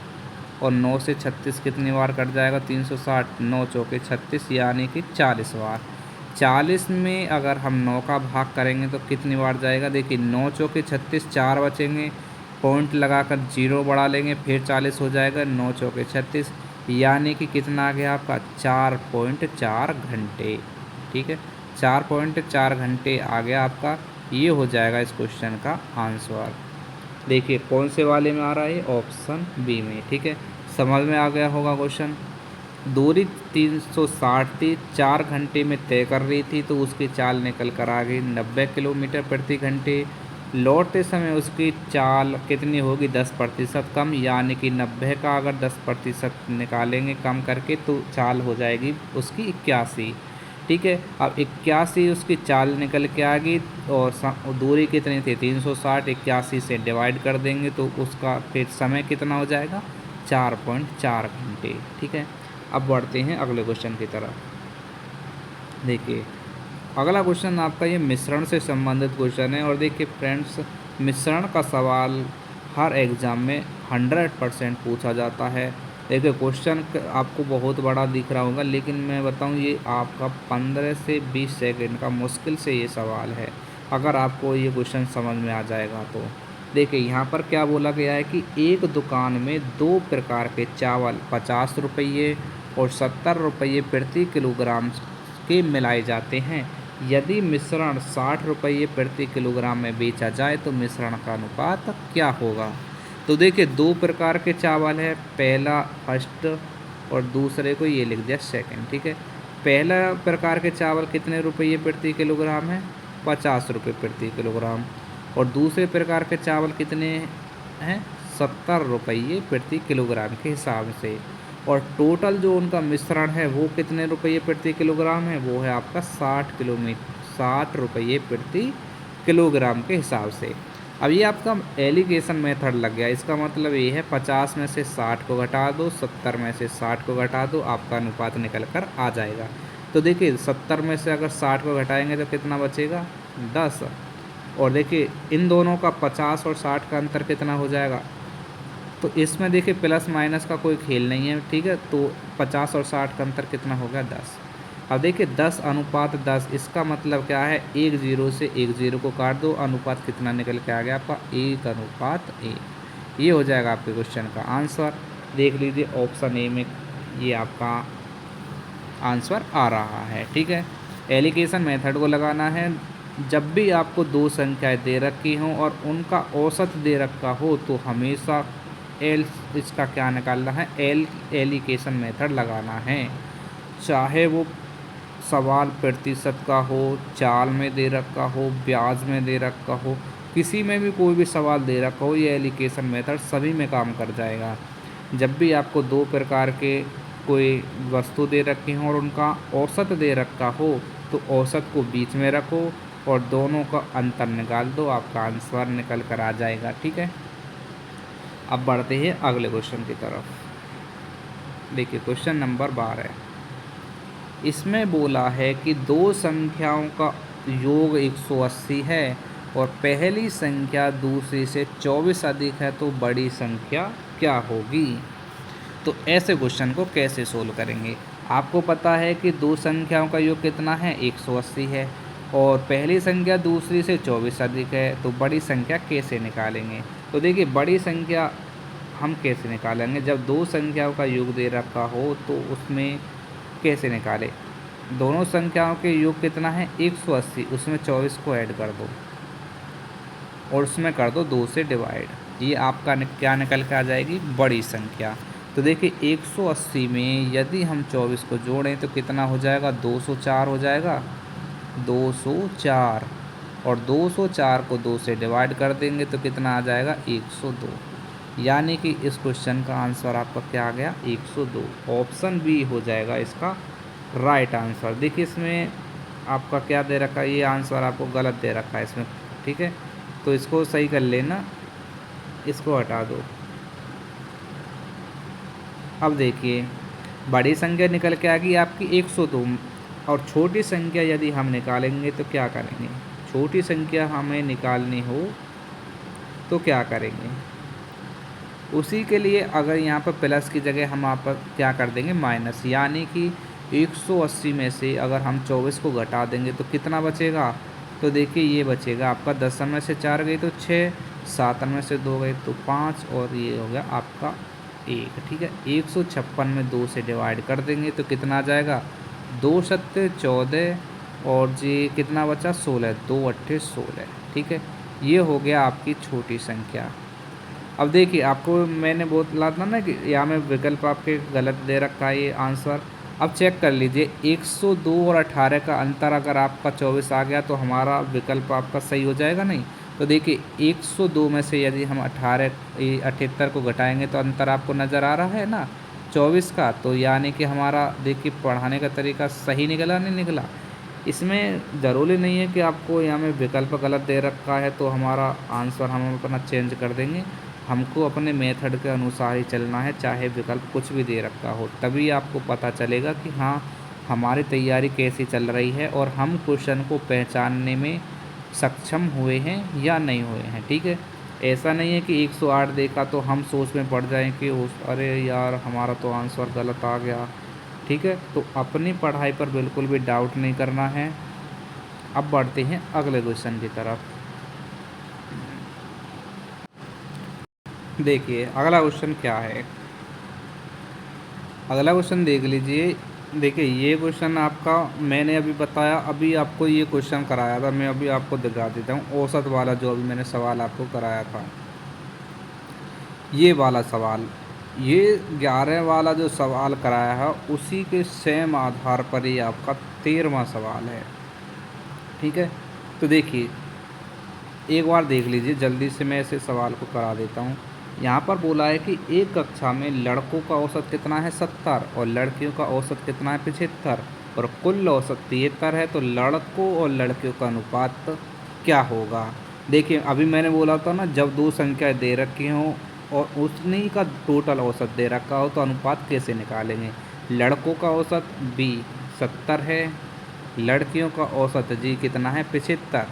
और 9 से 36 कितनी बार कट जाएगा, 360, 9 चौके 36 यानी कि 40 बार। 40 में अगर हम 9 का भाग करेंगे तो कितनी बार जाएगा। देखिए 9 चौके 36, 4 बचेंगे, पॉइंट लगाकर 0 बढ़ा लेंगे, फिर 40 हो जाएगा, 9 चौके 36 यानी कि कितना आ गया आपका, 4.4 घंटे, ठीक है। 4.4 घंटे आ गया आपका। ये हो जाएगा इस क्वेश्चन का आंसर। देखिए कौन से वाले में आ रहा है, ऑप्शन बी में, ठीक है। समझ में आ गया होगा क्वेश्चन। दूरी 360 थी, 4 घंटे में तय कर रही थी तो उसकी चाल निकल कर आ गई 90 किलोमीटर प्रति घंटे। लौटते समय उसकी चाल कितनी होगी, 10% कम, यानी कि 90 का अगर 10% निकालेंगे कम करके तो चाल हो जाएगी उसकी 81, ठीक है। अब 81 उसकी चाल निकल के आ गई और दूरी कितनी थी, 360, 81 से डिवाइड कर देंगे तो उसका फिर समय कितना हो जाएगा, 4.4 घंटे, ठीक है। अब बढ़ते हैं अगले क्वेश्चन की तरफ। देखिए अगला क्वेश्चन आपका ये मिश्रण से संबंधित क्वेश्चन है। और देखिए फ्रेंड्स, मिश्रण का सवाल हर एग्ज़ाम में 100% पूछा जाता है। देखिए क्वेश्चन आपको बहुत बड़ा दिख रहा होगा, लेकिन मैं बताऊं ये आपका 15 से 20 सेकंड का मुश्किल से ये सवाल है, अगर आपको ये क्वेश्चन समझ में आ जाएगा तो। देखिए यहाँ पर क्या बोला गया है कि एक दुकान में 2 प्रकार के चावल 50 रुपये और 70 रुपये प्रति किलोग्राम के मिलाए जाते हैं। यदि मिश्रण 60 रुपये प्रति किलोग्राम में बेचा जाए तो मिश्रण का अनुपात क्या होगा। तो देखिए 2 प्रकार के चावल है, पहला फर्स्ट और दूसरे को ये लिख दिया सेकंड, ठीक है। पहला प्रकार के चावल कितने रुपये प्रति किलोग्राम है, 50 रुपये प्रति किलोग्राम, और दूसरे प्रकार के चावल कितने हैं, 70 रुपये प्रति किलोग्राम के हिसाब से। और टोटल जो उनका मिश्रण है वो कितने रुपये प्रति किलोग्राम है, वो है आपका 60 रुपये प्रति किलोग्राम के हिसाब से। अब ये आपका एलिगेशन मेथड लग गया। इसका मतलब ये है 50 में से 60 को घटा दो, 70 में से 60 को घटा दो, आपका अनुपात निकल कर आ जाएगा। तो देखिए 70 में से अगर 60 को घटाएंगे तो कितना बचेगा 10। और देखिए इन दोनों का 50 और 60 का अंतर कितना हो जाएगा, तो इसमें देखिए प्लस माइनस का कोई खेल नहीं है, ठीक है। तो 50 और 60 का अंतर कितना हो गया 10। अब देखिए 10:10, इसका मतलब क्या है, 1 0 से 1 0 को काट दो, अनुपात कितना निकल के आ गया आपका 1:1। ये हो जाएगा आपके क्वेश्चन का आंसर। देख लीजिए ऑप्शन ए में ये आपका आंसर आ रहा है, ठीक है। एलिगेशन मेथड को लगाना है, जब भी आपको दो संख्याएं दे रखी हों और उनका औसत दे रखा हो तो हमेशा एल इसका क्या निकालना है, एलिगेशन मेथड लगाना है। चाहे वो सवाल प्रतिशत का हो, चाल में दे रखा हो, ब्याज में दे रखा हो, किसी में भी कोई भी सवाल दे रखा हो, ये एलिगेशन मेथड सभी में काम कर जाएगा। जब भी आपको दो प्रकार के कोई वस्तु दे रखी हो और उनका औसत दे रखा हो तो औसत को बीच में रखो और दोनों का अंतर निकाल दो, आपका आंसर निकल कर आ जाएगा, ठीक है। अब बढ़ते हैं अगले क्वेश्चन की तरफ। देखिए क्वेश्चन नंबर 12, इसमें बोला है कि दो संख्याओं का योग 180 है और पहली संख्या दूसरी से 24 अधिक है, तो बड़ी संख्या क्या होगी। तो ऐसे क्वेश्चन को कैसे सोल्व करेंगे। आपको पता है कि दो संख्याओं का योग कितना है 180 है और पहली संख्या दूसरी से 24 अधिक है, तो बड़ी संख्या कैसे निकालेंगे। तो देखिए बड़ी संख्या हम कैसे निकालेंगे, जब दो संख्याओं का योग दे रखा हो तो उसमें कैसे निकालें। दोनों संख्याओं के योग कितना है 180, उसमें 24 को ऐड कर दो और उसमें कर दो 2 से डिवाइड, ये आपका क्या निकल के आ जाएगी बड़ी संख्या। तो देखिए 180 में यदि हम 24 को जोड़ें तो कितना हो जाएगा 204 हो जाएगा, 204। और 204 को 2 से डिवाइड कर देंगे तो कितना आ जाएगा 102। यानी कि इस क्वेश्चन का आंसर आपका क्या आ गया 102। ऑप्शन बी हो जाएगा इसका राइट आंसर। देखिए इसमें आपका क्या दे रखा है, ये आंसर आपको गलत दे रखा है इसमें, ठीक है। तो इसको सही कर लेना, इसको हटा दो। अब देखिए बड़ी संख्या निकल के आ गई आपकी 102 और छोटी संख्या यदि हम निकालेंगे तो क्या करेंगे, छोटी संख्या हमें निकालनी हो तो क्या करेंगे। उसी के लिए अगर यहाँ पर प्लस की जगह हम आप क्या कर देंगे माइनस, यानी कि 180 में से अगर हम 24 को घटा देंगे तो कितना बचेगा। तो देखिए ये बचेगा आपका 10 में से 4 गई तो 6, 7 में से 2 गई तो 5 और ये हो गया आपका 1, ठीक है। 156 में 2 से डिवाइड कर देंगे तो कितना आ जाएगा 2 सत्ते 14 और जी कितना बचा 16, 2 अट्ठे 16, ठीक है। ये हो गया आपकी छोटी संख्या। अब देखिए आपको मैंने बोला था ना कि यहाँ में विकल्प आपके गलत दे रखा है ये आंसर। अब चेक कर लीजिए 102 और 18 का अंतर अगर आपका 24 आ गया तो हमारा विकल्प आपका सही हो जाएगा नहीं। तो देखिए 102 में से यदि हम 78 को घटाएंगे तो अंतर आपको नज़र आ रहा है ना 24 का, तो यानी कि हमारा देखिए पढ़ाने का तरीका सही निकला नहीं निकला। इसमें ज़रूरी नहीं है कि आपको यहाँ में विकल्प गलत दे रखा है तो हमारा आंसर हम अपना चेंज कर देंगे। हमको अपने मेथड के अनुसार ही चलना है, चाहे विकल्प कुछ भी दे रखा हो, तभी आपको पता चलेगा कि हाँ हमारी तैयारी कैसी चल रही है और हम क्वेश्चन को पहचानने में सक्षम हुए हैं या नहीं हुए हैं, ठीक है। ऐसा नहीं है कि 108 देखा तो हम सोच में पड़ जाएं कि अरे यार हमारा तो आंसर गलत आ गया, ठीक है। तो अपनी पढ़ाई पर बिल्कुल भी डाउट नहीं करना है। अब बढ़ते हैं अगले क्वेश्चन की तरफ। देखिए अगला क्वेश्चन क्या है, अगला क्वेश्चन देख लीजिए। देखिए ये क्वेश्चन आपका मैंने अभी बताया, अभी आपको ये क्वेश्चन कराया था, मैं अभी आपको दिखा देता हूँ औसत वाला जो अभी मैंने सवाल आपको कराया था, ये वाला सवाल, ये 11 वाला जो सवाल कराया है उसी के सेम आधार पर ही आपका 13वां सवाल है, ठीक है। तो देखिए एक बार देख लीजिए जल्दी से, मैं इसे सवाल को करा देता हूँ। यहाँ पर बोला है कि एक कक्षा में लड़कों का औसत कितना है 70 और लड़कियों का औसत कितना है 75 और कुल औसत 73 है, तो लड़कों और लड़कियों का अनुपात क्या होगा। देखिए अभी मैंने बोला था ना, जब दो संख्याएं दे रखी हों और उतनी का टोटल औसत दे रखा हो तो अनुपात कैसे निकालेंगे। लड़कों का औसत बी 70 है, लड़कियों का औसत जी कितना है 75,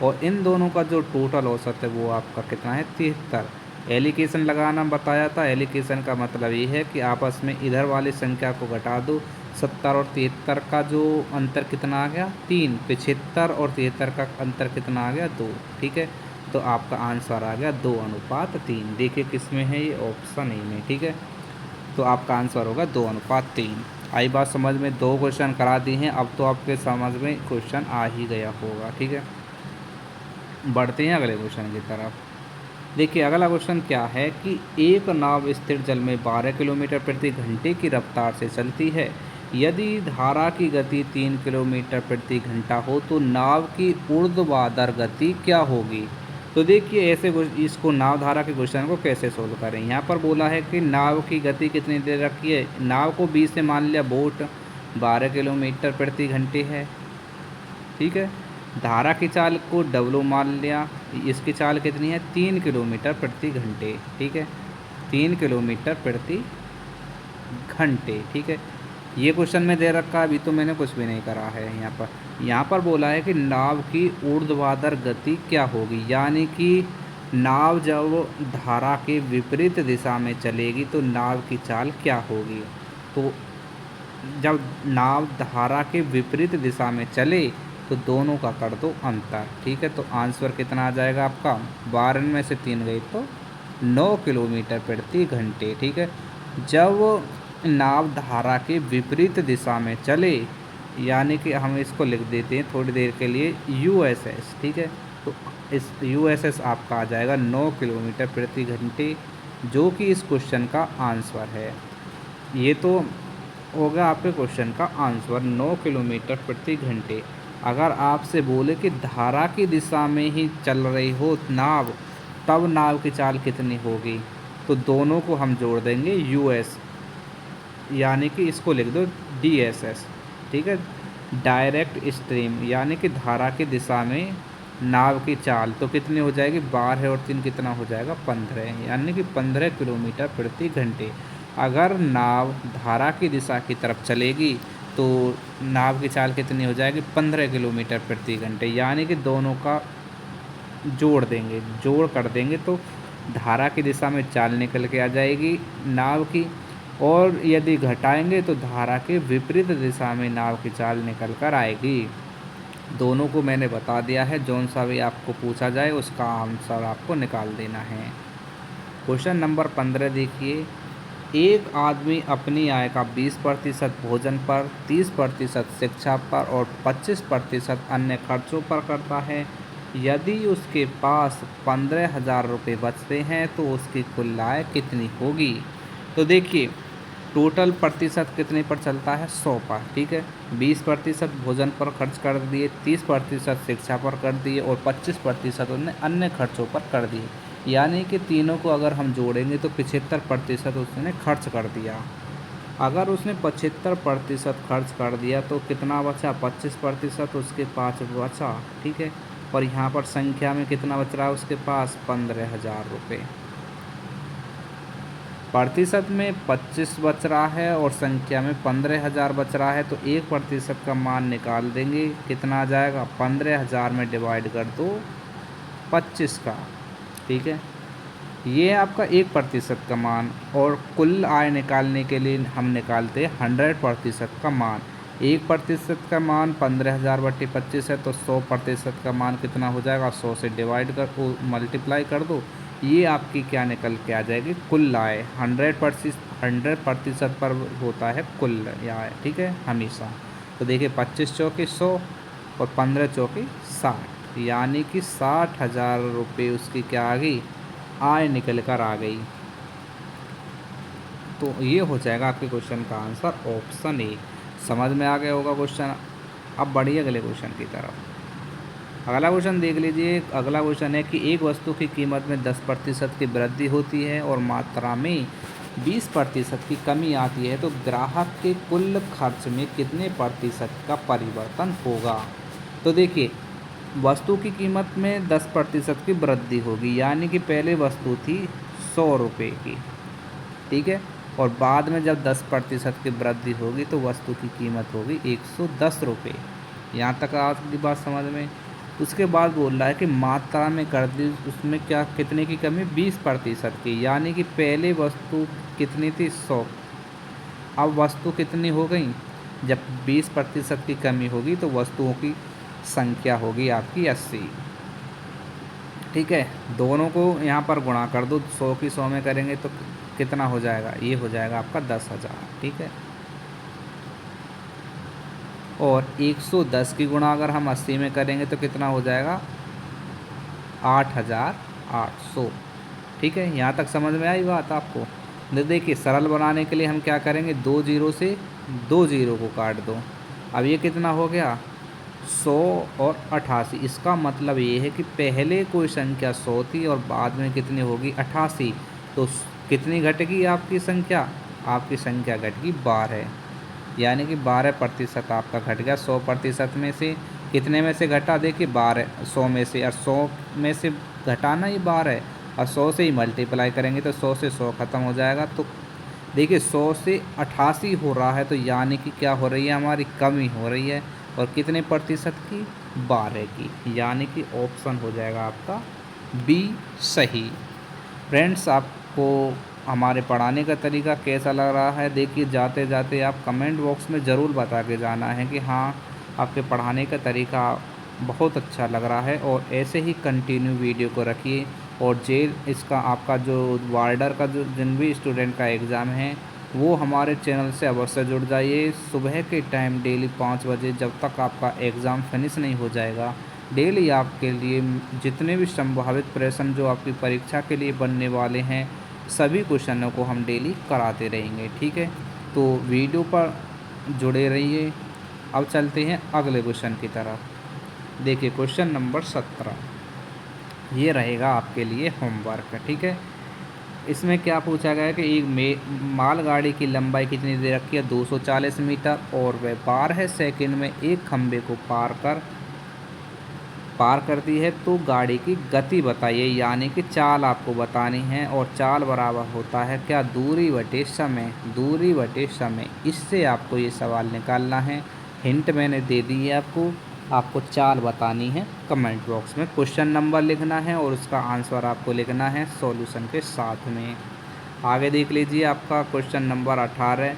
और इन दोनों का जो टोटल औसत है वो आपका कितना है 73। एलिकेशन लगाना बताया था। एलिकेशन का मतलब ये है कि आपस में इधर वाली संख्या को घटा दो। 70 और 73 का जो अंतर कितना आ गया 3, 75 और 73 का अंतर कितना आ गया 2। ठीक है, तो आपका आंसर आ गया 2:3। देखिए किस में है, ये ऑप्शन ए में। ठीक है, तो आपका आंसर होगा 2:3। आई बात समझ में? 2 क्वेश्चन करा दी हैं, अब तो आपके समझ में क्वेश्चन आ ही गया होगा। ठीक है, बढ़ते हैं अगले क्वेश्चन की तरफ। देखिए अगला क्वेश्चन क्या है कि एक नाव स्थिर जल में 12 किलोमीटर प्रति घंटे की रफ्तार से चलती है। यदि धारा की गति 3 किलोमीटर प्रति घंटा हो तो नाव की ऊर्ध्वाधर गति क्या होगी? तो देखिए ऐसे इसको नाव धारा के क्वेश्चन को कैसे सोल्व करें। यहाँ पर बोला है कि नाव की गति कितनी दे रखी है, नाव को 20 से मान लिया बोट 12 किलोमीटर प्रति घंटे है। ठीक है, धारा की चाल को डब्लू मान लिया, इसकी चाल कितनी है 3 किलोमीटर प्रति घंटे। ठीक है, 3 किलोमीटर प्रति घंटे। ठीक है, ये क्वेश्चन में दे रखा है, अभी तो मैंने कुछ भी नहीं करा है। यहाँ पर बोला है कि नाव की ऊर्ध्वाधर गति क्या होगी, यानी कि नाव जब धारा के विपरीत दिशा में चलेगी तो नाव की चाल क्या होगी। तो जब नाव धारा के विपरीत दिशा में चले तो दोनों का कर दो अंतर। ठीक है, तो आंसर कितना आ जाएगा आपका, 12 में से 3 गई तो 9 किलोमीटर प्रति घंटे। ठीक है, जब नाव धारा के विपरीत दिशा में चले, यानी कि हम इसको लिख देते हैं थोड़ी देर के लिए यूएसएस। ठीक है, तो इस यूएसएस आपका आ जाएगा 9 किलोमीटर प्रति घंटे, जो कि इस क्वेश्चन का आंसर है। ये तो होगा आपके क्वेश्चन का आंसर 9 किलोमीटर प्रति घंटे। अगर आपसे बोले कि धारा की दिशा में ही चल रही हो नाव, तब नाव की चाल कितनी होगी, तो दोनों को हम जोड़ देंगे यूएस, यानी कि इसको लिख दो डीएसएस। ठीक है, डायरेक्ट स्ट्रीम, यानी कि धारा की दिशा में नाव की चाल तो कितनी हो जाएगी 12 और 3 कितना हो जाएगा 15, यानी कि 15 किलोमीटर प्रति घंटे। अगर नाव धारा की दिशा की तरफ चलेगी तो नाव की चाल कितनी हो जाएगी 15 किलोमीटर प्रति घंटे, यानी कि दोनों का जोड़ देंगे, जोड़ कर देंगे तो धारा की दिशा में चाल निकल के आ जाएगी नाव की, और यदि घटाएंगे तो धारा के विपरीत दिशा में नाव की चाल निकल कर आएगी। दोनों को मैंने बता दिया है, जौन सा भी आपको पूछा जाए उसका आंसर आपको निकाल देना है। क्वेश्चन नंबर 15 देखिए, एक आदमी अपनी आय का 20% भोजन पर, 30% शिक्षा पर और 25% अन्य खर्चों पर करता है। यदि उसके पास 15,000 रुपये बचते हैं तो उसकी कुल आय कितनी होगी। तो देखिए टोटल प्रतिशत कितने पर चलता है 100 पर। ठीक है, 20% भोजन पर खर्च कर दिए, 30% शिक्षा पर कर दिए और 25% उन्हें अन्य खर्चों पर कर दिए, यानी कि तीनों को अगर हम जोड़ेंगे तो 75% उसने खर्च कर दिया। अगर उसने 75% खर्च कर दिया तो कितना बचा 25% उसके पास बचा। ठीक है, और यहाँ पर संख्या में कितना बच रहा है उसके पास 15,000 रुपये। प्रतिशत में 25 बच रहा है और संख्या में 15,000 बच रहा है, तो 1% का मान निकाल देंगे, कितना आ जाएगा 15,000 में डिवाइड कर दो 25 का। ठीक है, ये आपका 1% का मान, और कुल आय निकालने के लिए हम निकालते हैं 100% का मान। 1% का मान 15,000 बटे 25 है, तो 100% का मान कितना हो जाएगा 100 से डिवाइड कर मल्टीप्लाई कर दो, ये आपकी क्या निकल के आ जाएगी कुल आय। 100% पर होता है कुल आय। ठीक है, हमेशा। तो देखिए 25 चौके 100 और 15 चौके 60, यानी कि 60,000 रुपये उसकी क्या आ गई आय निकल कर आ गई। तो ये हो जाएगा आपके क्वेश्चन का आंसर ऑप्शन ए। समझ में आ गया होगा क्वेश्चन। अब बढ़िए अगले क्वेश्चन की तरफ। अगला क्वेश्चन देख लीजिए। अगला क्वेश्चन है कि एक वस्तु की कीमत में 10% की वृद्धि होती है और मात्रा में 20% की कमी आती है, तो ग्राहक के कुल खर्च में कितने प्रतिशत का परिवर्तन होगा। तो देखिए वस्तु की कीमत में 10% की वृद्धि होगी, यानी कि पहले वस्तु थी 100 रुपये की। ठीक है, और बाद में जब 10% की वृद्धि होगी तो वस्तु की कीमत होगी 110 रुपये। यहाँ तक आपकी बात समझ में। उसके बाद बोल रहा है कि मात्रा में कर दी, उसमें क्या कितने की कमी, 20% की, यानी कि पहले वस्तु कितनी थी, 100, अब वस्तु कितनी हो गई, जब 20% की कमी होगी तो वस्तुओं की संख्या होगी आपकी 80। ठीक है, दोनों को यहाँ पर गुणा कर दो, 100 की 100 में करेंगे तो कितना हो जाएगा, ये हो जाएगा आपका 10,000। ठीक है, और 110 की गुणा अगर हम 80 में करेंगे तो कितना हो जाएगा, 8,800। ठीक है, यहाँ तक समझ में आई बात आपको। देखिए सरल बनाने के लिए हम क्या करेंगे, 2 जीरो से 2 जीरो को काट दो। अब ये कितना हो गया, 100 और 88। इसका मतलब ये है कि पहले कोई संख्या 100 थी और बाद में कितनी होगी, 88। तो कितनी घटेगी आपकी संख्या, आपकी संख्या घटेगी 12, यानी कि 12% आपका घट गया। 100% में से कितने में से घटा, देखिए 12, 100 में से, और 100 में से घटाना ही 12 और 100 से ही मल्टीप्लाई करेंगे तो 100 से 100 ख़त्म हो जाएगा। तो देखिए 100 से 88 हो रहा है, तो यानी कि क्या हो रही है, हमारी कमी हो रही है। और कितने प्रतिशत की, 12 की, यानी कि ऑप्शन हो जाएगा आपका बी सही। फ्रेंड्स, आपको हमारे पढ़ाने का तरीका कैसा लग रहा है, देखिए जाते जाते आप कमेंट बॉक्स में ज़रूर बता के जाना है कि हाँ आपके पढ़ाने का तरीका बहुत अच्छा लग रहा है। और ऐसे ही कंटिन्यू वीडियो को रखिए। और जेल इसका आपका जो वार्डर का जो जिन भी स्टूडेंट का एग्ज़ाम है वो हमारे चैनल से अवश्य जुड़ जाइए। सुबह के टाइम डेली 5 बजे, जब तक आपका एग्ज़ाम फिनिश नहीं हो जाएगा, डेली आपके लिए जितने भी संभावित प्रश्न जो आपकी परीक्षा के लिए बनने वाले हैं सभी क्वेश्चनों को हम डेली कराते रहेंगे। ठीक है, तो वीडियो पर जुड़े रहिए। अब चलते हैं अगले क्वेश्चन की तरफ। देखिए क्वेश्चन नंबर 17, ये रहेगा आपके लिए होमवर्क। ठीक है, इसमें क्या पूछा गया है कि एक मालगाड़ी की लंबाई कितनी दे रखी है, 240 मीटर, और वह 12 सेकंड में एक खंभे को पार करती है, तो गाड़ी की गति बताइए। यानी कि चाल आपको बतानी है, और चाल बराबर होता है क्या, दूरी बटे समय, दूरी बटे समय। इससे आपको ये सवाल निकालना है। हिंट मैंने दे दी है आपको चाल बतानी है। कमेंट बॉक्स में क्वेश्चन नंबर लिखना है और उसका आंसर आपको लिखना है सॉल्यूशन के साथ में। आगे देख लीजिए आपका क्वेश्चन नंबर 18,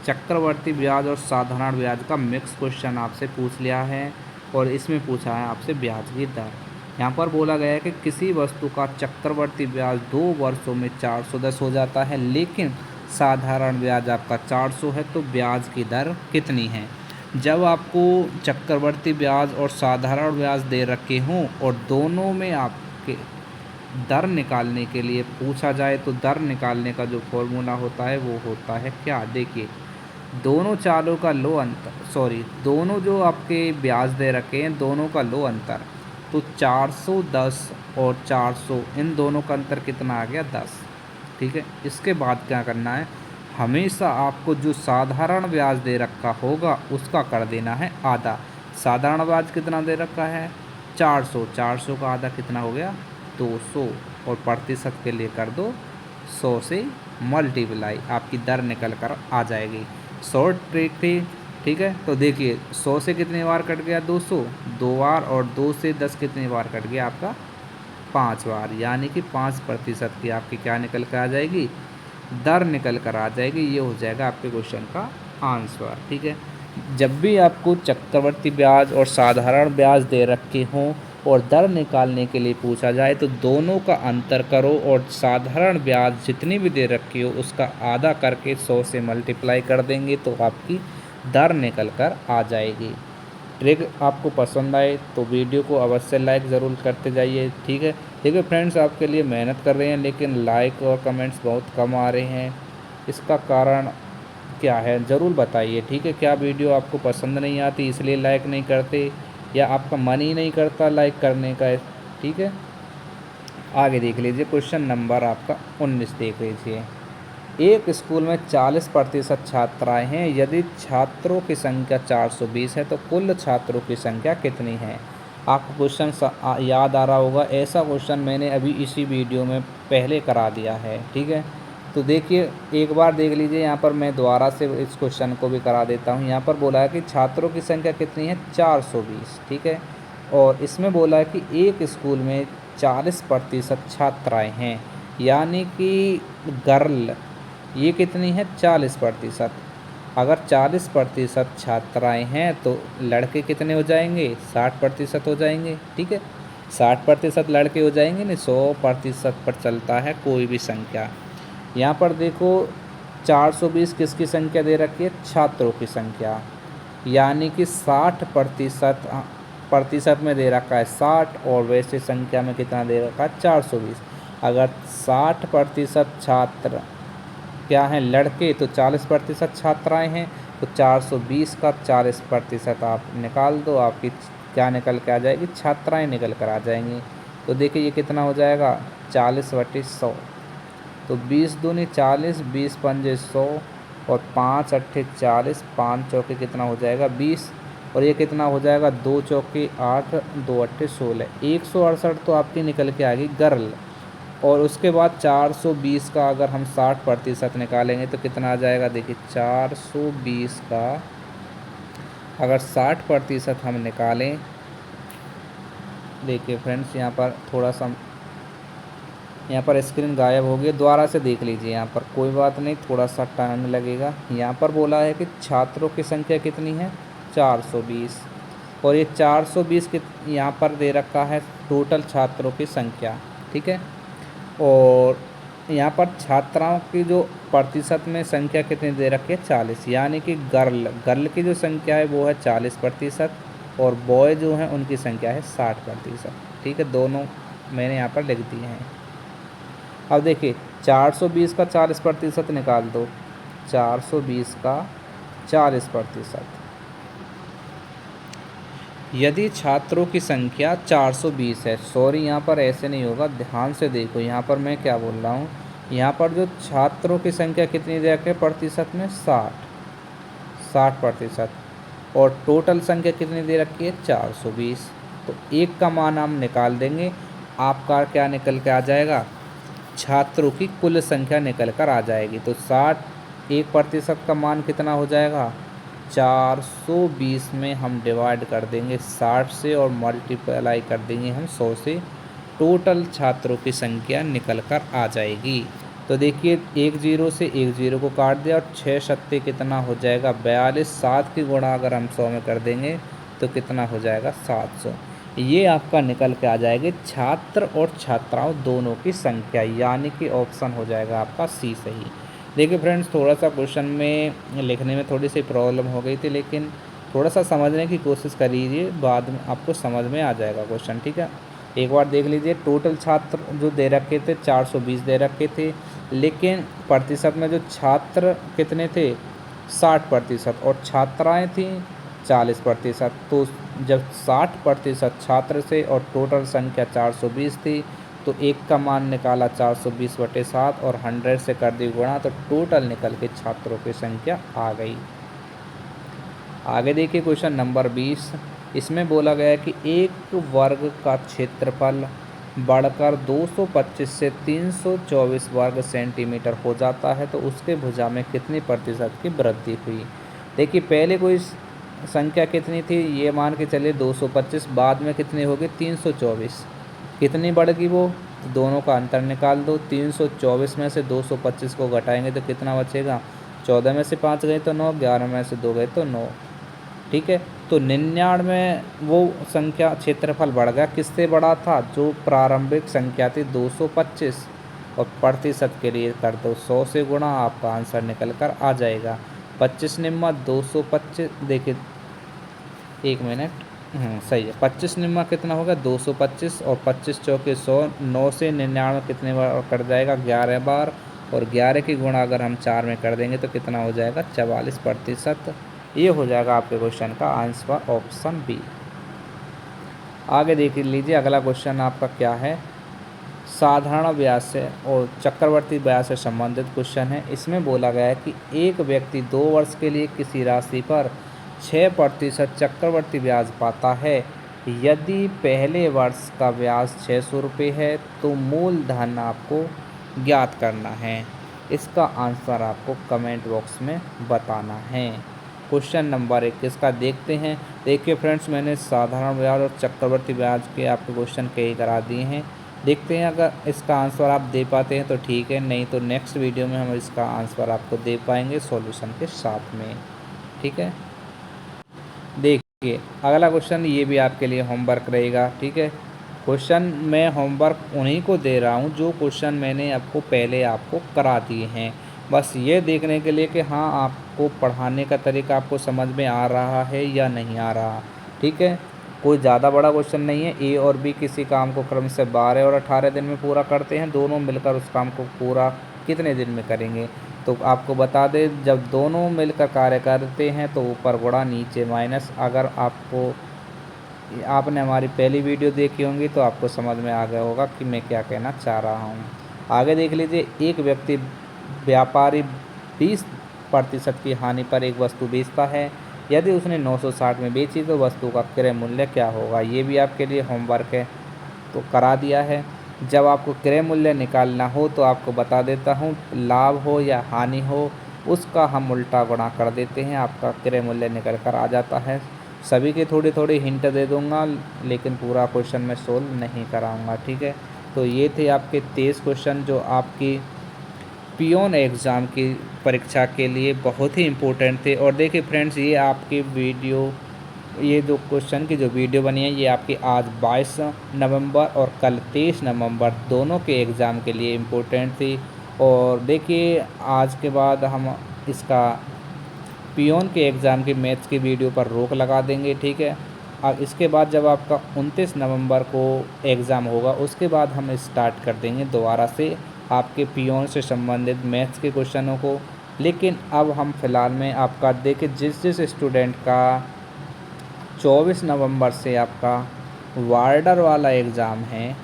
चक्रवर्ती ब्याज और साधारण ब्याज का मिक्स क्वेश्चन आपसे पूछ लिया है। और इसमें पूछा है आपसे ब्याज की दर। यहाँ पर बोला गया है कि किसी वस्तु का चक्रवर्ती ब्याज 2 वर्षों में 410 हो जाता है, लेकिन साधारण ब्याज आपका 400 है, तो ब्याज की दर कितनी है। जब आपको चक्रवर्ती ब्याज और साधारण ब्याज दे रखे हों और दोनों में आपके दर निकालने के लिए पूछा जाए, तो दर निकालने का जो फॉर्मूला होता है वो होता है क्या, देखिए दोनों चालों का लो अंतर, सॉरी दोनों जो आपके ब्याज दे रखे हैं दोनों का लो अंतर, तो 410 और 400 इन दोनों का अंतर कितना आ गया, 10। ठीक है, इसके बाद क्या करना है, हमेशा आपको जो साधारण ब्याज दे रखा होगा उसका कर देना है आधा। साधारण ब्याज कितना दे रखा है, 400, 400 का आधा कितना हो गया, 200, और प्रतिशत के लिए कर दो 100 से मल्टीप्लाई, आपकी दर निकल कर आ जाएगी। शॉर्ट ट्रिक थी। ठीक है, तो देखिए 100 से कितनी बार कट गया, 200 2 बार, और 2 से 10 कितनी बार कट गया आपका, 5 बार, यानी कि 5% की आपकी क्या निकल कर आ जाएगी, दर निकल कर आ जाएगी। ये हो जाएगा आपके क्वेश्चन का आंसर। ठीक है, जब भी आपको चक्रवर्ती ब्याज और साधारण ब्याज दे रखे हों और दर निकालने के लिए पूछा जाए, तो दोनों का अंतर करो और साधारण ब्याज जितनी भी दे रखी हो उसका आधा करके 100 से मल्टीप्लाई कर देंगे तो आपकी दर निकल कर आ जाएगी। ट्रिक आपको पसंद आए तो वीडियो को अवश्य लाइक ज़रूर करते जाइए। ठीक है, देखिए फ्रेंड्स, आपके लिए मेहनत कर रहे हैं लेकिन लाइक और कमेंट्स बहुत कम आ रहे हैं। इसका कारण क्या है ज़रूर बताइए। ठीक है, क्या वीडियो आपको पसंद नहीं आती इसलिए लाइक नहीं करते, या आपका मन ही नहीं करता लाइक करने का। ठीक है, आगे देख लीजिए क्वेश्चन नंबर आपका 19 देख लीजिए। एक स्कूल में 40% छात्राएं हैं, यदि छात्रों की संख्या 420 है तो कुल छात्रों की संख्या कितनी है। आपको क्वेश्चन याद आ रहा होगा, ऐसा क्वेश्चन मैंने अभी इसी वीडियो में पहले करा दिया है। ठीक है, तो देखिए एक बार देख लीजिए, यहाँ पर मैं दोबारा से इस क्वेश्चन को भी करा देता हूँ। यहाँ पर बोला है कि छात्रों की संख्या कितनी है, 420, ठीक है। और इसमें बोला है कि एक स्कूल में 40% छात्राएँ हैं, यानी कि गर्ल ये कितनी है, 40%। अगर 40% छात्राएँ हैं तो लड़के कितने हो जाएंगे, 60% हो जाएंगे, ठीक है। 60% लड़के हो जाएंगे, नहीं 100% पर चलता है कोई भी संख्या। यहाँ पर देखो 420 किसकी संख्या दे रखी है, छात्रों की संख्या, यानी कि 60% में दे रखा है 60, और वैसे संख्या में कितना दे रखा है, 420। अगर 60% छात्र क्या हैं, लड़के, तो 40% छात्राएं हैं, तो 420 का 40% आप निकाल दो, आपकी क्या निकल के आ जाएगी, छात्राएं निकल कर आ जाएंगी। तो देखिए ये कितना हो जाएगा, 40/100। तो 20 दूनी 40, 20 पंजे 100, और 5 अट्ठे 40, 5 चौके कितना हो जाएगा, 20, और ये कितना हो जाएगा, 2 चौके 8, 2 अट्ठे 16, 168 तो आपकी निकल के आ गई गर्ल। और उसके बाद 420 का अगर हम 60% निकालेंगे तो कितना आ जाएगा, देखिए 420 का अगर 60% हम निकालें, देखिए फ्रेंड्स यहाँ पर थोड़ा सा, यहाँ पर स्क्रीन गायब हो गई, दोबारा से देख लीजिए, यहाँ पर कोई बात नहीं, थोड़ा सा टाइम लगेगा। यहाँ पर बोला है कि छात्रों की संख्या कितनी है, 420, और ये 420 के यहाँ पर दे रखा है टोटल छात्रों की संख्या, ठीक है। और यहाँ पर छात्राओं की जो प्रतिशत में संख्या कितनी दे रखी है, 40, यानी कि गर्ल की जो संख्या है वो है 40%, और बॉय जो हैं उनकी संख्या है 60%, ठीक है। दोनों मैंने यहाँ पर लिख दिए हैं। अब देखिए 420 का 40% निकाल दो, 420 का 40%, यदि छात्रों की संख्या 420 है, सॉरी यहाँ पर ऐसे नहीं होगा, ध्यान से देखो यहाँ पर मैं क्या बोल रहा हूँ। यहाँ पर जो छात्रों की संख्या कितनी दे रखी है प्रतिशत में, 60%, और टोटल संख्या कितनी दे रखी है, 420। तो एक का मान हम निकाल देंगे, आपका क्या निकल के आ जाएगा, छात्रों की कुल संख्या निकल कर आ जाएगी। तो 1% का मान कितना हो जाएगा, 420 में हम डिवाइड कर देंगे 60 से, और मल्टीप्लाई कर देंगे हम 100 से, टोटल छात्रों की संख्या निकल कर आ जाएगी। तो देखिए एक जीरो से एक जीरो को काट दिया, और 6 सत्ते कितना हो जाएगा, 42, 7 की गुणा अगर हम 100 में कर देंगे तो कितना हो जाएगा, 700। ये आपका निकल के आ जाएगी छात्र और छात्राओं दोनों की संख्या, यानी कि ऑप्शन हो जाएगा आपका सी सही। देखिए फ्रेंड्स थोड़ा सा क्वेश्चन में लिखने में थोड़ी सी प्रॉब्लम हो गई थी, लेकिन थोड़ा सा समझने की कोशिश करिए, बाद में आपको समझ में आ जाएगा क्वेश्चन, ठीक है। एक बार देख लीजिए, टोटल छात्र जो दे रखे थे 420 दे रखे थे, लेकिन प्रतिशत में जो छात्र कितने थे, 60%, और छात्राएँ थीं 40%। तो जब 60% छात्र थे और टोटल संख्या 420 थी, तो एक का मान निकाला 420/7, और 100 से कर दी गुणा, तो टोटल निकल के छात्रों की संख्या आ गई। आगे देखिए क्वेश्चन नंबर 20, इसमें बोला गया है कि एक वर्ग का क्षेत्रफल बढ़कर 225 से 324 वर्ग सेंटीमीटर हो जाता है, तो उसके भुजा में कितनी प्रतिशत की वृद्धि हुई। देखिए पहले कोई संख्या कितनी थी, ये मान के चलिए 225, बाद में कितनी होगी, 324, कितनी बढ़ गई वो, तो दोनों का अंतर निकाल दो। 324 में से 225 को घटाएंगे तो कितना बचेगा, 14 में से 5 गए तो 9, 11 में से 2 गए तो 9, ठीक है। तो 99 वो संख्या क्षेत्रफल बढ़ गया, किससे बढ़ा था, जो प्रारंभिक संख्या थी 225, और प्रतिशत के लिए कर दो 100 से गुणा, आपका आंसर निकल कर आ जाएगा 25 निम्मा 225। देखिए एक मिनट, सही है, 25 निम्मा कितना होगा, 225, और 25 चौके 100, 9 से 99 कितने बार कर जाएगा, 11 बार, और 11 की गुणा अगर हम 4 में कर देंगे तो कितना हो जाएगा, 44%। ये हो जाएगा आपके क्वेश्चन का आंसर, ऑप्शन बी। आगे देख लीजिए अगला क्वेश्चन आपका क्या है, साधारण ब्याज से और चक्रवर्ती ब्याज से संबंधित क्वेश्चन है। इसमें बोला गया है कि एक व्यक्ति 2 वर्ष के लिए किसी राशि पर 6% चक्रवर्ती ब्याज पाता है। यदि पहले वर्ष का ब्याज 600 रुपये है तो मूलधन आपको ज्ञात करना है। इसका आंसर आपको कमेंट बॉक्स में बताना है। क्वेश्चन नंबर 21 का देखते हैं। देखिए फ्रेंड्स, मैंने साधारण ब्याज और चक्रवृद्धि ब्याज के आपके क्वेश्चन कई करा दिए हैं। देखते हैं, अगर इसका आंसर आप दे पाते हैं तो ठीक है, नहीं तो नेक्स्ट वीडियो में हम इसका आंसर आपको दे पाएंगे सॉल्यूशन के साथ में। ठीक है, देखिए अगला क्वेश्चन, ये भी आपके लिए होमवर्क रहेगा। ठीक है, क्वेश्चन मैं होमवर्क उन्हीं को दे रहा हूँ जो क्वेश्चन मैंने आपको पहले आपको करा दिए हैं, बस ये देखने के लिए कि हाँ आपको पढ़ाने का तरीका आपको समझ में आ रहा है या नहीं आ रहा। ठीक है, कोई ज़्यादा बड़ा क्वेश्चन नहीं है। ए और बी किसी काम को क्रम से 12 और 18 दिन में पूरा करते हैं, दोनों मिलकर उस काम को पूरा कितने दिन में करेंगे। तो आपको बता दें, जब दोनों मिलकर कार्य करते हैं तो ऊपर गुणा नीचे माइनस। अगर आपने हमारी पहली वीडियो देखी होंगी तो आपको समझ में आ गया होगा कि मैं क्या कहना चाह रहा हूँ। आगे देख लीजिए, एक व्यक्ति व्यापारी 20% की हानि पर एक वस्तु बेचता है। यदि उसने 960 में बेची तो वस्तु का क्रय मूल्य क्या होगा। ये भी आपके लिए होमवर्क है, तो करा दिया है। जब आपको क्रय मूल्य निकालना हो तो आपको बता देता हूँ, लाभ हो या हानि हो उसका हम उल्टा गुणा कर देते हैं, आपका क्रय मूल्य निकल कर आ जाता है। सभी के थोड़ी थोड़ी हिंट दे दूंगा, लेकिन पूरा क्वेश्चन मैं सोल्व नहीं कराऊंगा। ठीक है, तो ये थे आपके 23 क्वेश्चन जो आपकी पियोन एग्ज़ाम की परीक्षा के लिए बहुत ही इम्पोर्टेंट थे। और देखिए फ्रेंड्स, ये आपकी वीडियो, ये जो क्वेश्चन की जो वीडियो बनी है, ये आपकी आज 22 नवंबर और कल 23 नवंबर दोनों के एग्ज़ाम के लिए इम्पोर्टेंट थी। और देखिए, आज के बाद हम इसका पियोन के एग्ज़ाम की मैथ्स की वीडियो पर रोक लगा देंगे। ठीक है, अब इसके बाद जब आपका 29 नवंबर को एग्ज़ाम होगा उसके बाद हम स्टार्ट कर देंगे दोबारा से आपके पियोन से संबंधित मैथ्स के क्वेश्चनों को। लेकिन अब हम फ़िलहाल में आपका देखिए, जिस स्टूडेंट का 24 नवंबर से आपका वार्डर वाला एग्ज़ाम है,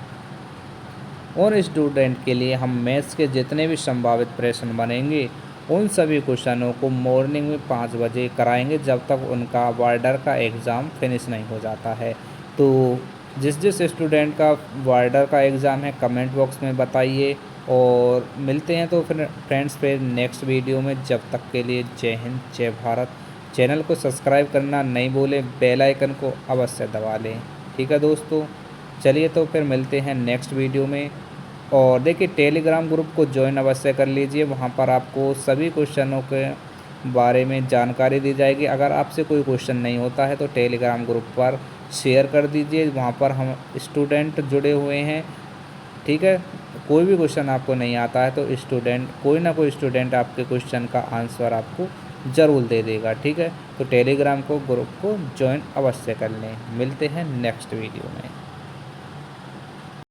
उन स्टूडेंट के लिए हम मैथ्स के जितने भी संभावित प्रश्न बनेंगे उन सभी क्वेश्चनों को मॉर्निंग में 5 बजे कराएंगे, जब तक उनका वार्डर का एग्ज़ाम फिनिश नहीं हो जाता है। तो जिस स्टूडेंट का वार्डर का एग्ज़ाम है कमेंट बॉक्स में बताइए, और मिलते हैं तो फिर फ्रेंड्स फिर नेक्स्ट वीडियो में। जब तक के लिए जय हिंद, जय भारत। चैनल को सब्सक्राइब करना नहीं भूलें, बेल आइकन को अवश्य दबा लें। ठीक है दोस्तों, चलिए तो फिर मिलते हैं नेक्स्ट वीडियो में। और देखिए, टेलीग्राम ग्रुप को ज्वाइन अवश्य कर लीजिए, वहाँ पर आपको सभी क्वेश्चनों के बारे में जानकारी दी जाएगी। अगर आपसे कोई क्वेश्चन नहीं होता है तो टेलीग्राम ग्रुप पर शेयर कर दीजिए, वहाँ पर हम स्टूडेंट जुड़े हुए हैं। ठीक है, कोई भी क्वेश्चन आपको नहीं आता है तो कोई ना कोई स्टूडेंट आपके क्वेश्चन का आंसर आपको ज़रूर दे देगा। ठीक है, तो टेलीग्राम को ग्रुप को ज्वाइन अवश्य कर लें। मिलते हैं नेक्स्ट वीडियो में।